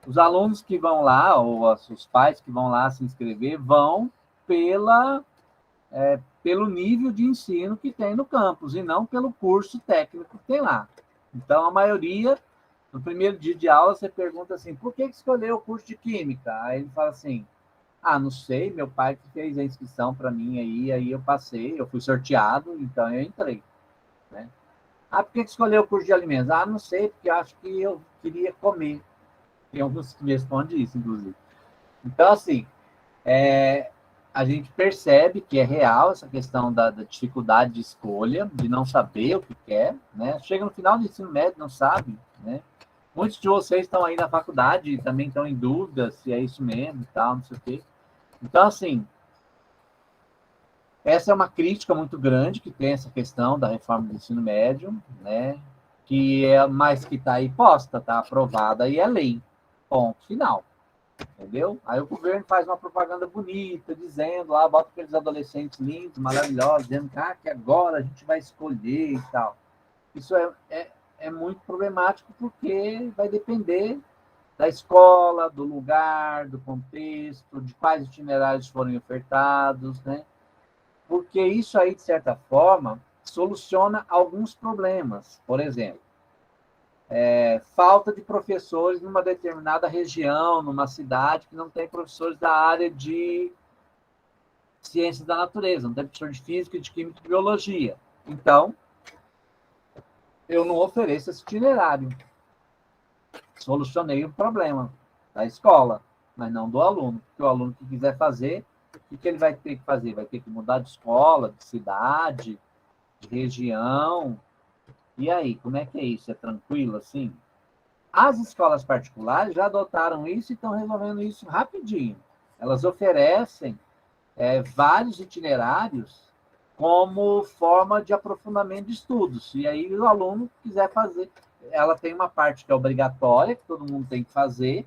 Os alunos que vão lá, ou os pais que vão lá se inscrever, vão pelo nível de ensino que tem no campus, e não pelo curso técnico que tem lá. Então, a maioria, no primeiro dia de aula, você pergunta assim, por que escolheu o curso de Química? Aí ele fala assim, não sei, meu pai que fez a inscrição para mim aí eu passei, eu fui sorteado, então eu entrei, né? Por que escolheu o curso de alimentos? Não sei, porque eu acho que eu queria comer. Tem alguns que respondem isso, inclusive. Então, assim, a gente percebe que é real essa questão da dificuldade de escolha, de não saber o que quer, né? Chega no final do ensino médio, não sabe, né? Muitos de vocês estão aí na faculdade e também estão em dúvida se é isso mesmo e tal, não sei o quê. Então, assim, essa é uma crítica muito grande que tem essa questão da reforma do ensino médio, né? Mas que está aí posta, está aprovada e é lei. Ponto final. Entendeu? Aí o governo faz uma propaganda bonita, dizendo lá, bota aqueles adolescentes lindos, maravilhosos, dizendo que agora a gente vai escolher e tal. Isso é muito problemático porque vai depender da escola, do lugar, do contexto, de quais itinerários forem ofertados, né? Porque isso aí, de certa forma, soluciona alguns problemas. Por exemplo, falta de professores numa determinada região, numa cidade que não tem professores da área de ciências da natureza, não tem professor de física, de química e de biologia. Então, eu não ofereço esse itinerário. Solucionei o problema da escola, mas não do aluno. Porque o aluno que quiser fazer, o que ele vai ter que fazer? Vai ter que mudar de escola, de cidade, de região. E aí, como é que é isso? É tranquilo assim? As escolas particulares já adotaram isso e estão resolvendo isso rapidinho. Elas oferecem vários itinerários como forma de aprofundamento de estudos. E aí o aluno quiser fazer, ela tem uma parte que é obrigatória, que todo mundo tem que fazer,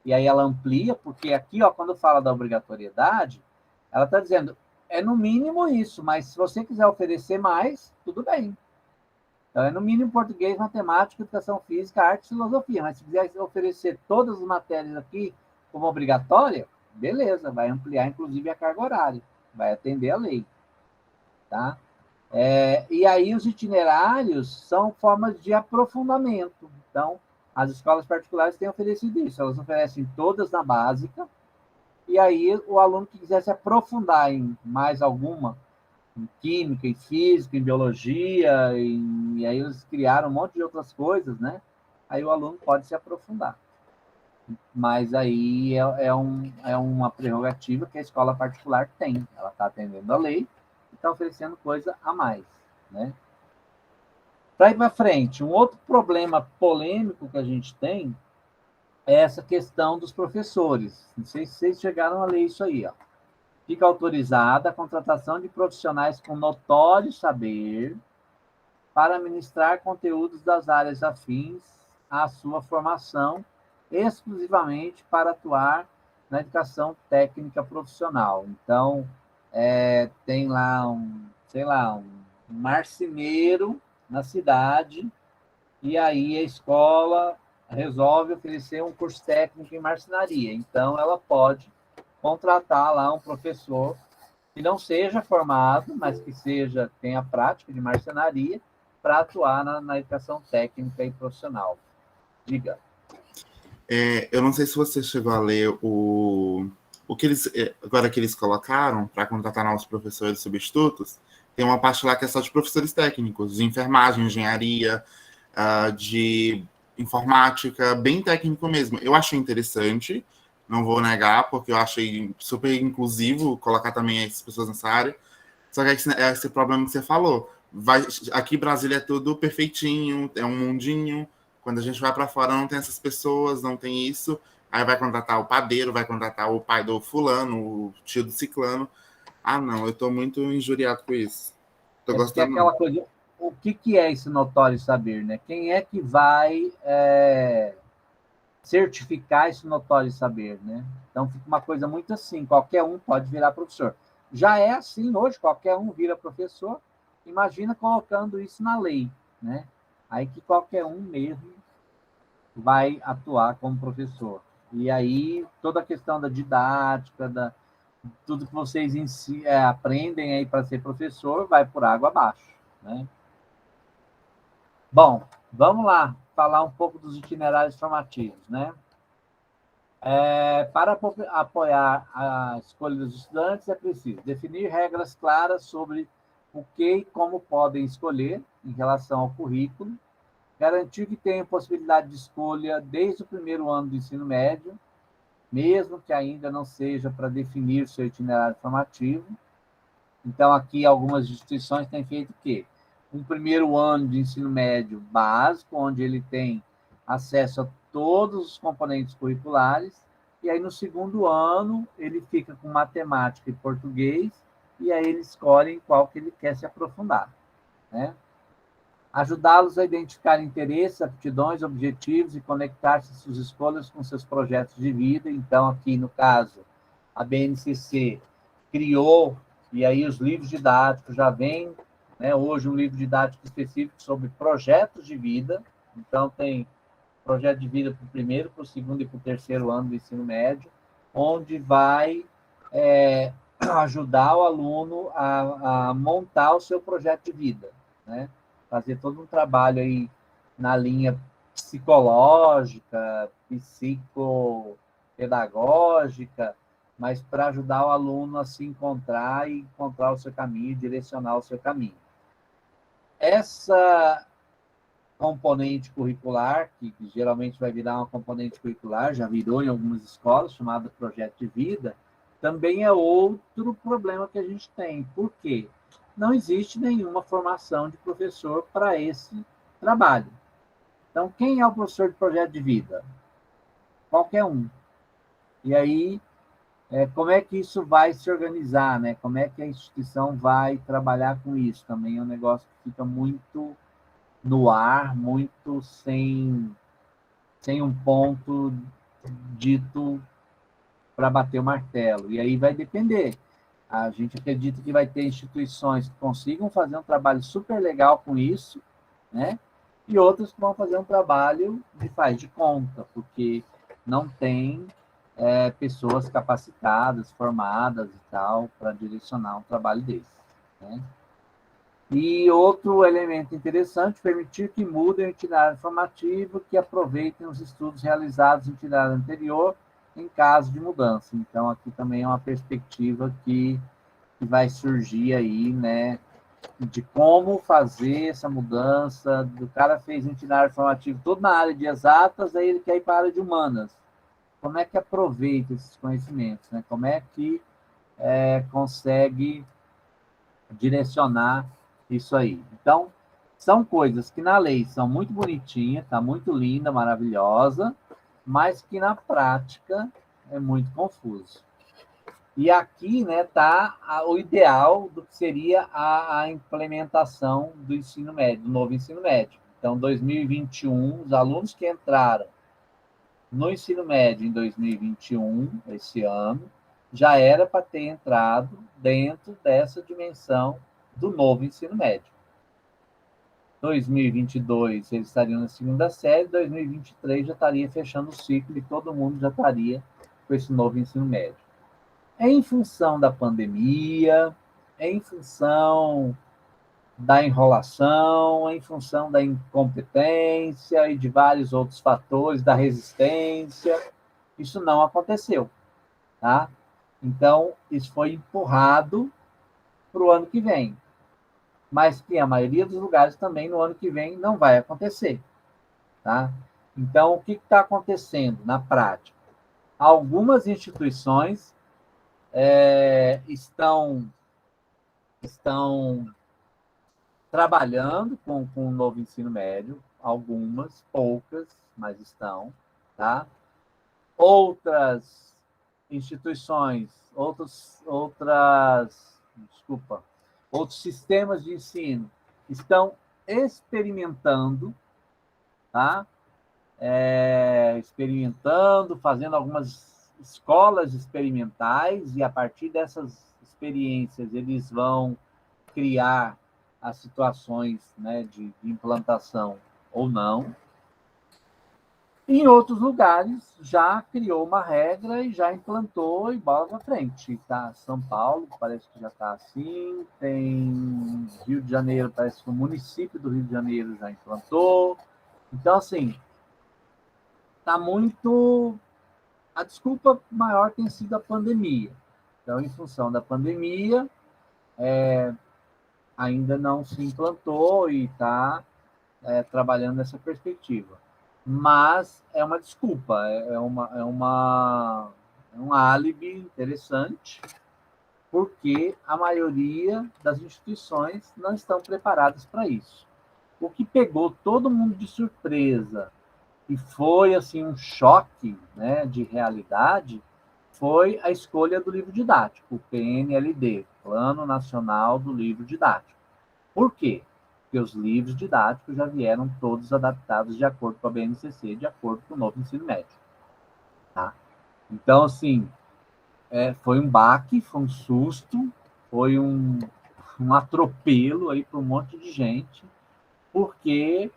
e aí ela amplia, porque aqui, quando fala da obrigatoriedade, ela está dizendo, é no mínimo isso, mas se você quiser oferecer mais, tudo bem. Então, é no mínimo português, matemática, educação física, arte e filosofia. Mas se quiser oferecer todas as matérias aqui como obrigatória, beleza, vai ampliar, inclusive, a carga horária. Vai atender a lei. Tá? E aí, os itinerários são formas de aprofundamento. Então, as escolas particulares têm oferecido isso. Elas oferecem todas na básica. E aí, o aluno que quiser se aprofundar em mais alguma em química, em física, em biologia, e aí eles criaram um monte de outras coisas, né? Aí o aluno pode se aprofundar. Mas aí é uma prerrogativa que a escola particular tem. Ela está atendendo a lei e está oferecendo coisa a mais, né? Para ir para frente, um outro problema polêmico que a gente tem é essa questão dos professores. Não sei se vocês chegaram a ler isso aí, ó. Fica autorizada a contratação de profissionais com notório saber para ministrar conteúdos das áreas afins à sua formação, exclusivamente para atuar na educação técnica profissional. Então, tem lá sei lá, um marceneiro na cidade, e aí a escola resolve oferecer um curso técnico em marcenaria. Então, ela pode contratar lá um professor que não seja formado, mas que tenha prática de marcenaria para atuar na educação técnica e profissional. Diga. Eu não sei se você chegou a ler o que eles agora que eles colocaram para contratar novos professores substitutos. Tem uma parte lá que é só de professores técnicos, de enfermagem, engenharia, de informática, bem técnico mesmo. Eu achei interessante, não vou negar, porque eu achei super inclusivo colocar também essas pessoas nessa área. Só que é esse problema que você falou. Aqui Brasília é tudo perfeitinho, é um mundinho. Quando a gente vai para fora não tem essas pessoas, não tem isso. Aí vai contratar o padeiro, vai contratar o pai do fulano, o tio do ciclano. Ah, não, eu tô muito injuriado com isso. Tô Porque é gostando aquela não. coisa, o que é esse notório saber, né? Quem é que vai certificar esse notório saber, né? Então fica uma coisa muito assim, qualquer um pode virar professor. Já é assim hoje, qualquer um vira professor. Imagina colocando isso na lei, né? Aí que qualquer um mesmo vai atuar como professor. E aí toda a questão da didática, tudo que vocês aprendem aí para ser professor vai por água abaixo, né? Bom, vamos lá falar um pouco dos itinerários formativos, né? Para apoiar a escolha dos estudantes, é preciso definir regras claras sobre o que e como podem escolher em relação ao currículo, garantir que tenham possibilidade de escolha desde o primeiro ano do ensino médio, mesmo que ainda não seja para definir o seu itinerário formativo. Então, aqui, algumas instituições têm feito o quê? Um primeiro ano de ensino médio básico, onde ele tem acesso a todos os componentes curriculares, e aí, no segundo ano, ele fica com matemática e português, e aí ele escolhe em qual que ele quer se aprofundar, né? Ajudá-los a identificar interesses, aptidões, objetivos e conectar-se suas escolhas com seus projetos de vida. Então, aqui no caso, a BNCC criou, e aí os livros didáticos já vêm, né, hoje um livro didático específico sobre projetos de vida. Então, tem projeto de vida para o primeiro, para o segundo e para o terceiro ano do ensino médio, onde vai ajudar o aluno a montar o seu projeto de vida, né? Fazer todo um trabalho aí na linha psicológica, psicopedagógica, mas para ajudar o aluno a se encontrar e encontrar o seu caminho, direcionar o seu caminho. Essa componente curricular, que geralmente vai virar uma componente curricular, já virou em algumas escolas, chamada projeto de vida, também é outro problema que a gente tem. Por quê? Não existe nenhuma formação de professor para esse trabalho. Então, quem é o professor de projeto de vida? Qualquer um. E aí, como é que isso vai se organizar, né? Como é que a instituição vai trabalhar com isso? Também é um negócio que fica muito no ar, muito sem um ponto dito para bater o martelo. E aí vai depender. A gente acredita que vai ter instituições que consigam fazer um trabalho super legal com isso, né? E outras que vão fazer um trabalho de faz de conta, porque não tem pessoas capacitadas, formadas e tal, para direcionar um trabalho desse, né? E outro elemento interessante, permitir que mudem o itinerário formativo, que aproveitem os estudos realizados no itinerário anterior, em caso de mudança. Então, aqui também é uma perspectiva que que vai surgir aí, né, de como fazer essa mudança. O cara fez um itinerário formativo todo na área de exatas, aí ele quer ir para a área de humanas. Como é que aproveita esses conhecimentos, né? Como é que consegue direcionar isso aí? Então, são coisas que na lei são muito bonitinhas, tá muito linda, maravilhosa, mas que na prática é muito confuso. E aqui, né, tá o ideal do que seria a implementação do ensino médio, do novo ensino médio. Então, 2021, os alunos que entraram no ensino médio em 2021, esse ano, já era para ter entrado dentro dessa dimensão do novo ensino médio. 2022, eles estariam na segunda série, 2023 já estaria fechando o ciclo e todo mundo já estaria com esse novo ensino médio. Em função da pandemia, em função da enrolação, em função da incompetência e de vários outros fatores, da resistência, isso não aconteceu, tá? Então, isso foi empurrado para o ano que vem, mas que a maioria dos lugares também no ano que vem não vai acontecer, tá? Então, o que está acontecendo na prática? Algumas instituições estão trabalhando com o novo ensino médio, algumas, poucas, mas estão, tá? Outras instituições, outros sistemas de ensino estão experimentando, tá? Experimentando, fazendo algumas escolas experimentais, e a partir dessas experiências eles vão criar as situações, né, de implantação ou não. Em outros lugares, já criou uma regra e já implantou e bola para frente. Tá? São Paulo parece que já está assim, tem Rio de Janeiro, parece que o município do Rio de Janeiro já implantou. Então, assim, está muito... A desculpa maior tem sido a pandemia. Então, em função da pandemia, ainda não se implantou e está trabalhando nessa perspectiva. Mas é uma desculpa, é um álibi interessante, porque a maioria das instituições não estão preparadas para isso. O que pegou todo mundo de surpresa e foi assim um choque, né, de realidade, foi a escolha do livro didático, o PNLD, Plano Nacional do Livro Didático. Por quê? Porque os livros didáticos já vieram todos adaptados de acordo com a BNCC, de acordo com o novo ensino médio. Tá? Então, assim, foi um baque, foi um susto, foi um atropelo aí para um monte de gente, porque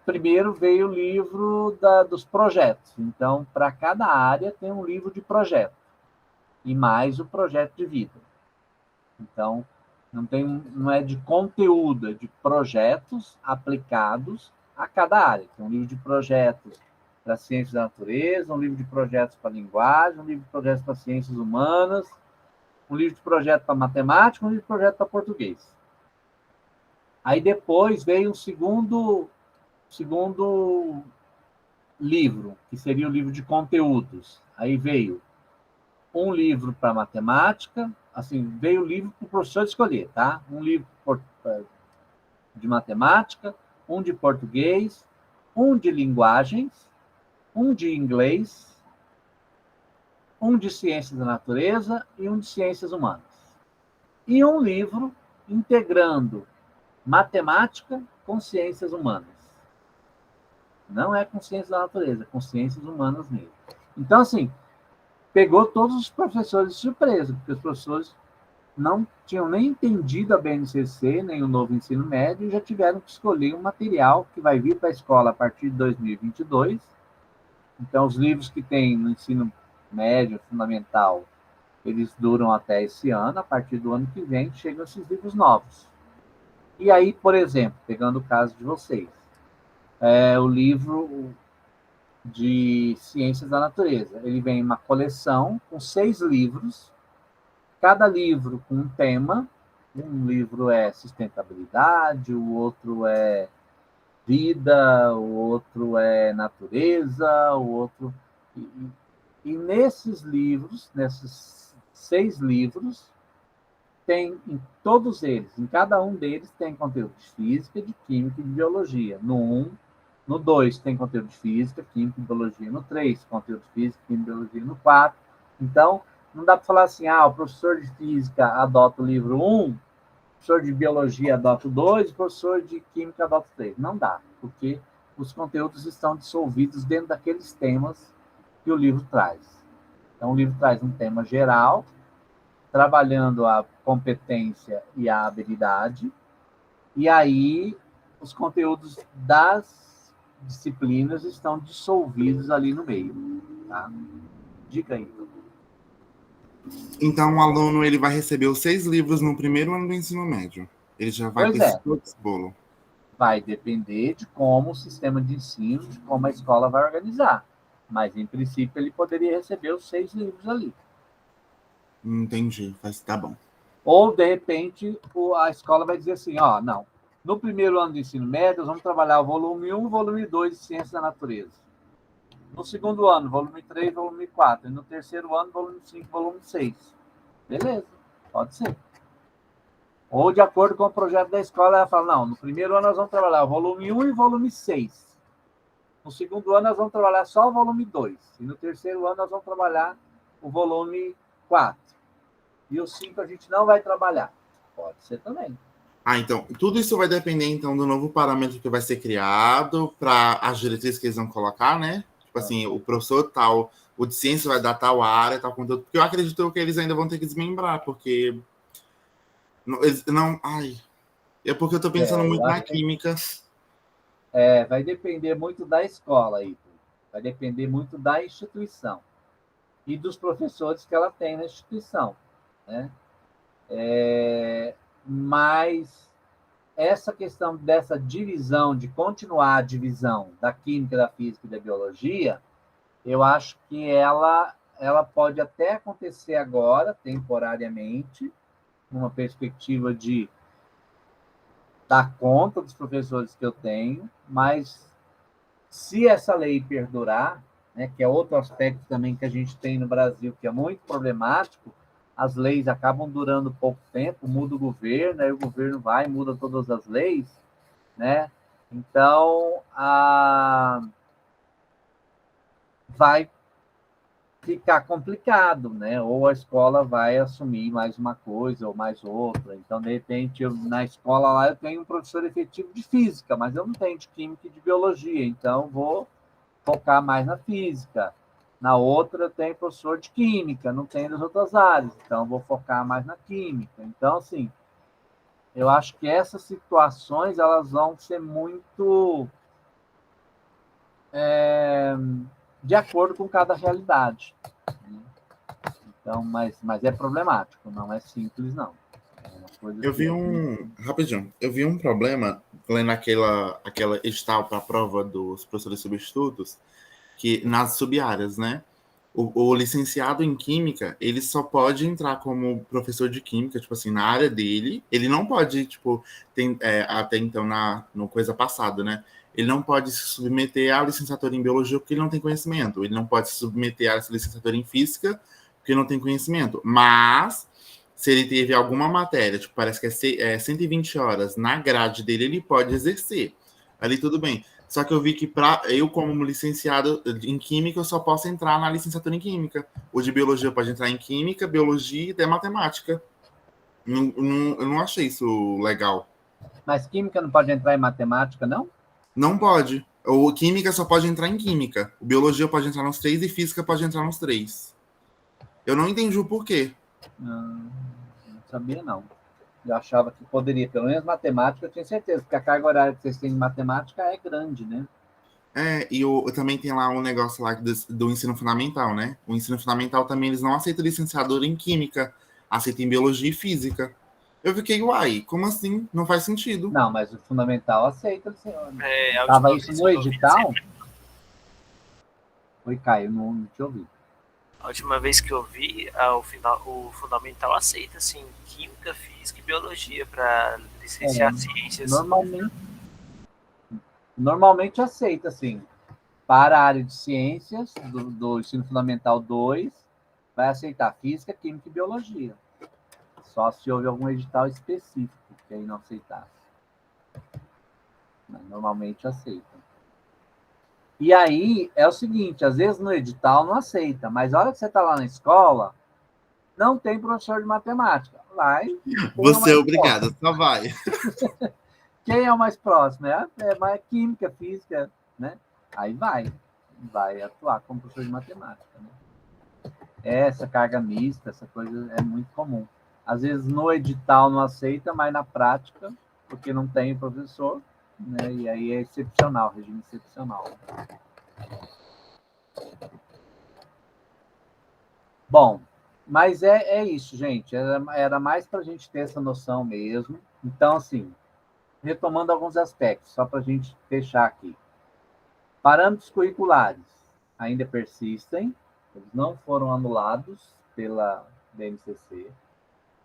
primeiro veio o livro dos projetos. Então, para cada área tem um livro de projeto, e mais o projeto de vida. Então, não é de conteúdo, é de projetos aplicados a cada área. Tem um livro de projetos para ciências da natureza, um livro de projetos para linguagem, um livro de projetos para ciências humanas, um livro de projeto para matemática, um livro de projeto para português. Aí depois veio um segundo livro, que seria o livro de conteúdos. Aí veio um livro para matemática, assim, veio o livro para o professor escolher, tá? Um livro de matemática, um de português, um de linguagens, um de inglês, um de ciências da natureza e um de ciências humanas. E um livro integrando matemática com ciências humanas. Não é com ciências da natureza, é com ciências humanas mesmo. Então, assim, pegou todos os professores de surpresa, porque os professores não tinham nem entendido a BNCC, nem o novo ensino médio, e já tiveram que escolher um material que vai vir para a escola a partir de 2022. Então, os livros que tem no ensino médio, fundamental, eles duram até esse ano. A partir do ano que vem, chegam esses livros novos. E aí, por exemplo, pegando o caso de vocês, o livro de Ciências da Natureza. Ele vem em uma coleção com 6 livros, cada livro com um tema. Um livro é sustentabilidade, o outro é vida, o outro é natureza, o outro... E nesses livros, nesses 6 livros, tem em todos eles, em cada um deles, tem conteúdo de física, de química e de biologia. No 1, no 2 tem conteúdo de física, química e biologia. No 3, conteúdo de física, química e biologia. No 4, então, não dá para falar assim, o professor de física adota o livro 1, o professor de biologia adota o 2, o professor de química adota o 3. Não dá, porque os conteúdos estão dissolvidos dentro daqueles temas que o livro traz. Então, o livro traz um tema geral, trabalhando a competência e a habilidade, e aí os conteúdos das disciplinas estão dissolvidos ali no meio. Tá? Dica aí. Então, o aluno ele vai receber os 6 livros no primeiro ano do ensino médio. Ele já vai ter todo esse bolo. Vai depender de como o sistema de ensino, de como a escola vai organizar. Mas, em princípio, ele poderia receber os 6 livros ali. Entendi, tá bom. Ou, de repente, a escola vai dizer assim, não, no primeiro ano do ensino médio, nós vamos trabalhar o volume 1 e o volume 2 de Ciências da Natureza. No segundo ano, volume 3, volume 4. E no terceiro ano, volume 5, volume 6. Beleza, pode ser. Ou, de acordo com o projeto da escola, ela fala, não, no primeiro ano nós vamos trabalhar o volume 1 e volume 6. No segundo ano, nós vamos trabalhar só o volume 2. E no terceiro ano, nós vamos trabalhar o volume 4. E o 5 a gente não vai trabalhar. Pode ser também. Então, tudo isso vai depender, então, do novo parâmetro que vai ser criado para as diretrizes que eles vão colocar, né? Tipo assim, o professor tal, o de ciência vai dar tal área, tal conteúdo, porque eu acredito que eles ainda vão ter que desmembrar, porque... É porque eu estou pensando muito na química. Vai depender muito da escola, aí. Vai depender muito da instituição. E dos professores que ela tem na instituição, né? Mas essa questão dessa divisão, de continuar a divisão da química, da física e da biologia, eu acho que ela pode até acontecer agora, temporariamente, numa perspectiva de dar conta dos professores que eu tenho, mas se essa lei perdurar, né, que é outro aspecto também que a gente tem no Brasil, que é muito problemático, as leis acabam durando pouco tempo, muda o governo, aí o governo vai e muda todas as leis, né? Então, vai ficar complicado, né? Ou a escola vai assumir mais uma coisa ou mais outra. Então, de repente, na escola lá eu tenho um professor efetivo de física, mas eu não tenho de química e de biologia, então vou focar mais na física. Na outra, tem professor de química, não tem nas outras áreas, então vou focar mais na química. Então, assim, eu acho que essas situações elas vão ser muito de acordo com cada realidade. Então, mas é problemático, não é simples, não. Eu vi rapidinho, eu vi um problema lendo aquela edital para a prova dos professores substitutos, que nas sub-áreas, né? O licenciado em química, ele só pode entrar como professor de química, tipo assim, na área dele. Ele não pode, tipo, até então, no coisa passada, né? Ele não pode se submeter à licenciatura em biologia porque ele não tem conhecimento. Ele não pode se submeter à licenciatura em física porque não tem conhecimento. Mas, se ele teve alguma matéria, tipo, parece que é 120 horas na grade dele, ele pode exercer. Ali tudo bem. Só que eu vi que eu, como licenciado em química, eu só posso entrar na licenciatura em química. O de biologia pode entrar em química, biologia e até matemática. Eu não achei isso legal. Mas química não pode entrar em matemática, não? Não pode. O química só pode entrar em química. O biologia pode entrar nos 3 e física pode entrar nos 3. Eu não entendi o porquê. Não sabia, não. Eu achava que poderia, pelo menos matemática, eu tinha certeza, porque a carga horária que vocês têm de matemática é grande, né? E também tem lá um negócio lá do ensino fundamental, né? O ensino fundamental também, eles não aceitam licenciatura em química, aceitam em biologia e física. Eu fiquei, uai, como assim? Não faz sentido. Não, mas o fundamental aceita, senhor. Estava isso no edital? Oi, Caio, não te ouvi. A última vez que eu vi, o fundamental aceita, assim, química, física e biologia para licenciar ciências. Normalmente aceita, assim. Para a área de ciências, do ensino fundamental 2, vai aceitar física, química e biologia. Só se houver algum edital específico que aí não aceitasse. Mas normalmente aceita. E aí é o seguinte, às vezes no edital não aceita, mas a hora que você está lá na escola, não tem professor de matemática. Vai. Você é obrigado, só vai. Quem é o mais próximo? É mais química, física, né? Aí vai atuar como professor de matemática, né? Essa carga mista, essa coisa é muito comum. Às vezes no edital não aceita, mas na prática, porque não tem professor, né? E aí é excepcional, regime excepcional. Bom, mas é isso, gente. Era mais para a gente ter essa noção mesmo. Então, assim, retomando alguns aspectos, só para a gente fechar aqui. Parâmetros curriculares ainda persistem, eles não foram anulados pela BNCC.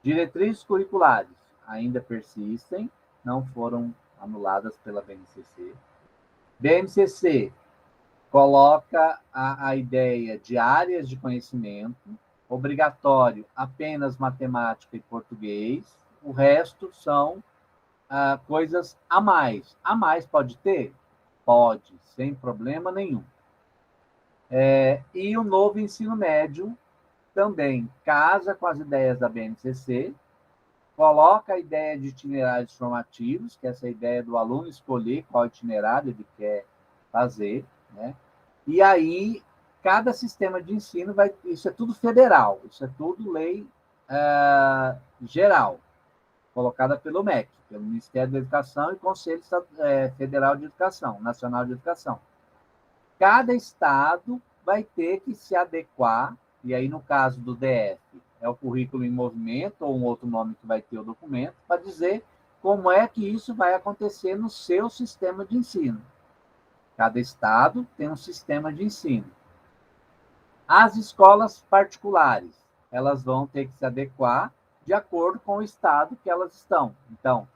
Diretrizes curriculares ainda persistem, não foram anuladas pela BNCC. BNCC coloca a ideia de áreas de conhecimento, obrigatório apenas matemática e português, o resto são coisas a mais. A mais pode ter? Pode, sem problema nenhum. E o novo ensino médio também casa com as ideias da BNCC, coloca a ideia de itinerários formativos, que é essa ideia do aluno escolher qual itinerário ele quer fazer, né? E aí, cada sistema de ensino vai... Isso é tudo federal, isso é tudo lei geral, colocada pelo MEC, pelo Ministério da Educação e Conselho Federal de Educação, Nacional de Educação. Cada estado vai ter que se adequar, e aí no caso do DF, é o currículo em movimento, ou um outro nome que vai ter o documento, para dizer como é que isso vai acontecer no seu sistema de ensino. Cada estado tem um sistema de ensino. As escolas particulares, elas vão ter que se adequar de acordo com o estado que elas estão. Então,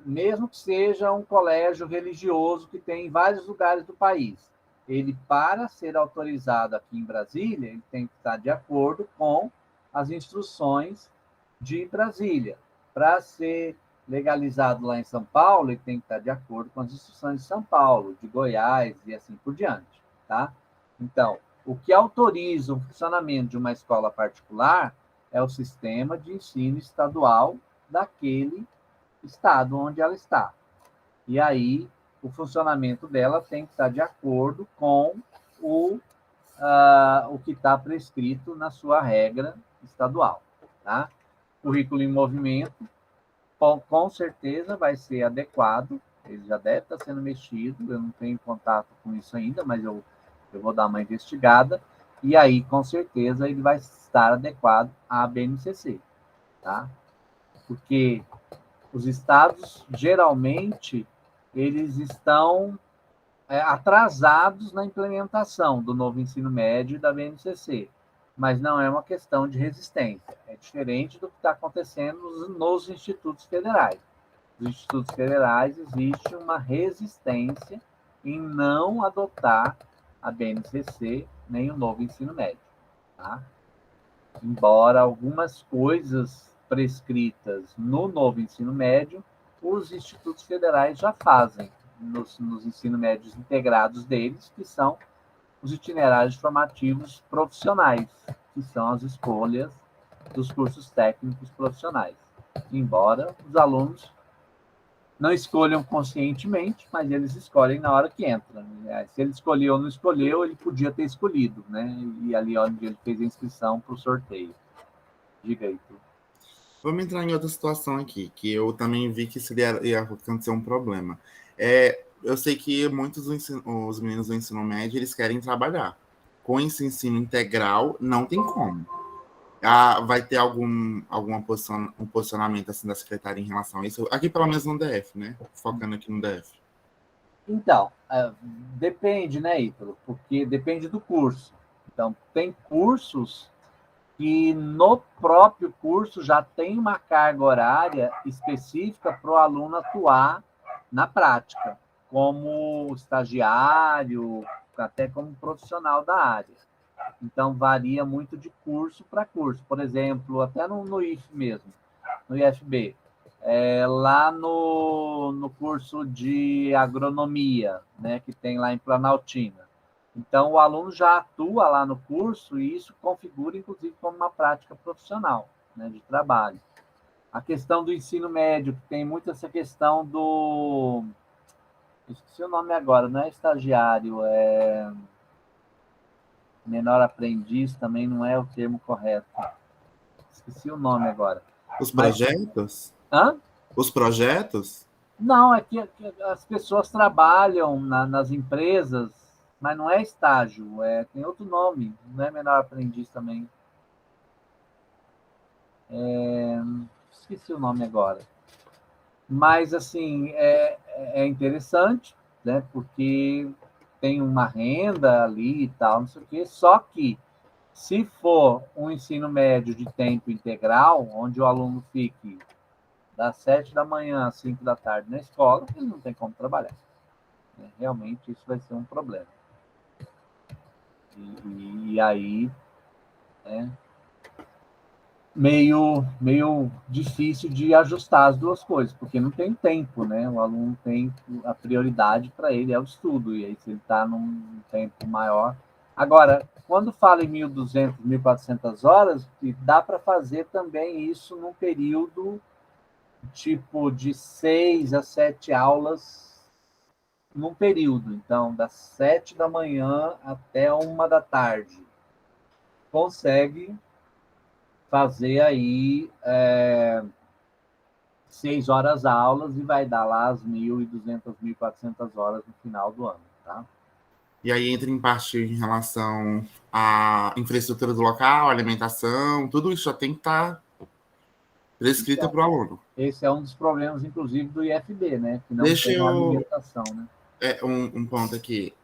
mesmo que seja um colégio religioso que tem em vários lugares do país, ele, para ser autorizado aqui em Brasília, ele tem que estar de acordo com as instruções de Brasília. Para ser legalizado lá em São Paulo, ele tem que estar de acordo com as instruções de São Paulo, de Goiás e assim por diante, tá? Então, o que autoriza o funcionamento de uma escola particular é o sistema de ensino estadual daquele estado onde ela está. E aí, o funcionamento dela tem que estar de acordo com o que está prescrito na sua regra estadual. Tá? Currículo em movimento, com certeza vai ser adequado, ele já deve estar sendo mexido, eu não tenho contato com isso ainda, mas eu vou dar uma investigada, e aí, com certeza, ele vai estar adequado à BNCC. Tá? Porque os estados, geralmente, eles estão atrasados na implementação do novo ensino médio e da BNCC, mas não é uma questão de resistência, é diferente do que está acontecendo nos institutos federais. Nos institutos federais existe uma resistência em não adotar a BNCC nem o novo ensino médio. Tá? Embora algumas coisas prescritas no novo ensino médio, os institutos federais já fazem nos ensino médios integrados deles, que são os itinerários formativos profissionais, que são as escolhas dos cursos técnicos profissionais. Embora os alunos não escolham conscientemente, mas eles escolhem na hora que entra. Se ele escolheu ou não escolheu, ele podia ter escolhido, né? E ali onde ele fez a inscrição para o sorteio. Diga aí, tu. Vamos entrar em outra situação aqui, que eu também vi que ia acontecer um problema. Eu sei que muitos os meninos do ensino médio, eles querem trabalhar. Com esse ensino integral, não tem como. Vai ter um posicionamento assim, da secretária em relação a isso? Aqui, pelo menos no DF, né? Focando aqui no DF. Então, depende, né, Ítalo? Porque depende do curso. Então, tem cursos que no próprio curso já tem uma carga horária específica para o aluno atuar na prática, como estagiário, até como profissional da área. Então, varia muito de curso para curso. Por exemplo, até no IF mesmo, no IFB. Lá no curso de agronomia, né, que tem lá em Planaltina. Então, o aluno já atua lá no curso e isso configura, inclusive, como uma prática profissional, né, de trabalho. A questão do ensino médio, que tem muito essa questão do... Esqueci o nome agora, não é estagiário, é... menor aprendiz, também não é o termo correto. Esqueci o nome agora. Os projetos? Hã? Os projetos? Não, é que as pessoas trabalham nas empresas, mas não é estágio, tem outro nome, não é menor aprendiz também. Esqueci o nome agora. Mas, assim, é interessante, né, porque tem uma renda ali e tal, não sei o quê, só que se for um ensino médio de tempo integral, onde o aluno fique das 7 da manhã às 5 da tarde na escola, ele não tem como trabalhar. Realmente isso vai ser um problema. E aí, meio difícil de ajustar as duas coisas, porque não tem tempo, né? O aluno tem a prioridade para ele é o estudo, e aí se ele está num tempo maior. Agora, quando fala em 1.200, 1.400 horas, dá para fazer também isso num período tipo de 6 a 7 aulas num período. Então, das 7 da manhã até 1 da tarde. Consegue fazer aí 6 horas aulas e vai dar lá as 1.200, 1.400 horas no final do ano, tá? E aí entra em parte em relação à infraestrutura do local, alimentação, tudo isso já tem que estar prescrito para o aluno. Esse é um dos problemas, inclusive, do IFB, né? Que não Deixa tem eu... alimentação, né? um ponto aqui.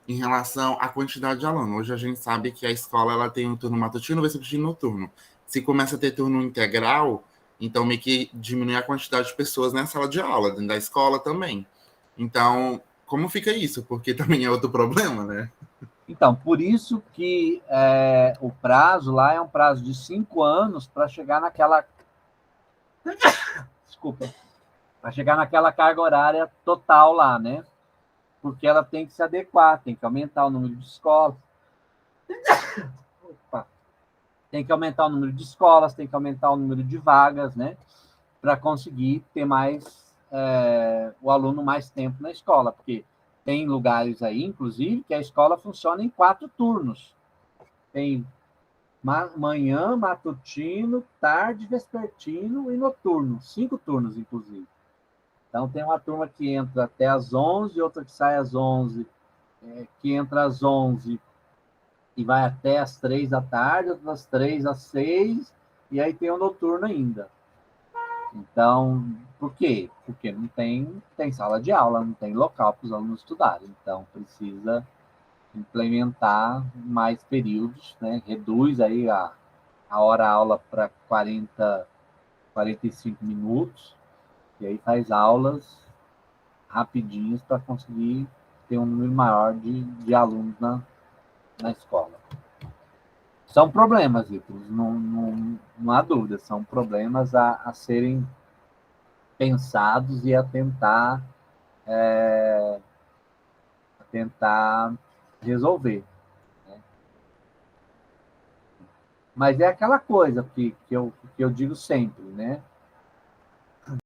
Em relação à quantidade de aluno. Hoje a gente sabe que a escola ela tem um turno matutino, vespertino e noturno. Se começa a ter turno integral, então meio que diminui a quantidade de pessoas na sala de aula, dentro da escola também. Então, como fica isso? Porque também é outro problema, né? Então, por isso que o prazo lá é um prazo de 5 anos para chegar naquela... Desculpa. Para chegar naquela carga horária total lá, né? Porque ela tem que se adequar, tem que aumentar o número de escolas. Opa. Tem que aumentar o número de escolas, tem que aumentar o número de vagas, né? Para conseguir ter o aluno mais tempo na escola, porque tem lugares aí, inclusive, que a escola funciona em 4 turnos. Tem manhã, matutino, tarde, vespertino e noturno. 5 turnos, inclusive. Então, tem uma turma que entra até às 11, outra que sai às 11, que entra às 11 e vai até às 3 da tarde, outra das 3 às 6, e aí tem o noturno ainda. Então, por quê? Porque não tem sala de aula, não tem local para os alunos estudarem. Então, precisa implementar mais períodos, né? Reduz aí a hora-aula para 45 minutos, e aí faz aulas rapidinhas para conseguir ter um número maior de alunos na escola. São problemas, Vitor, não há dúvida, são problemas a serem pensados e a tentar resolver. Né? Mas é aquela coisa que eu digo sempre, né?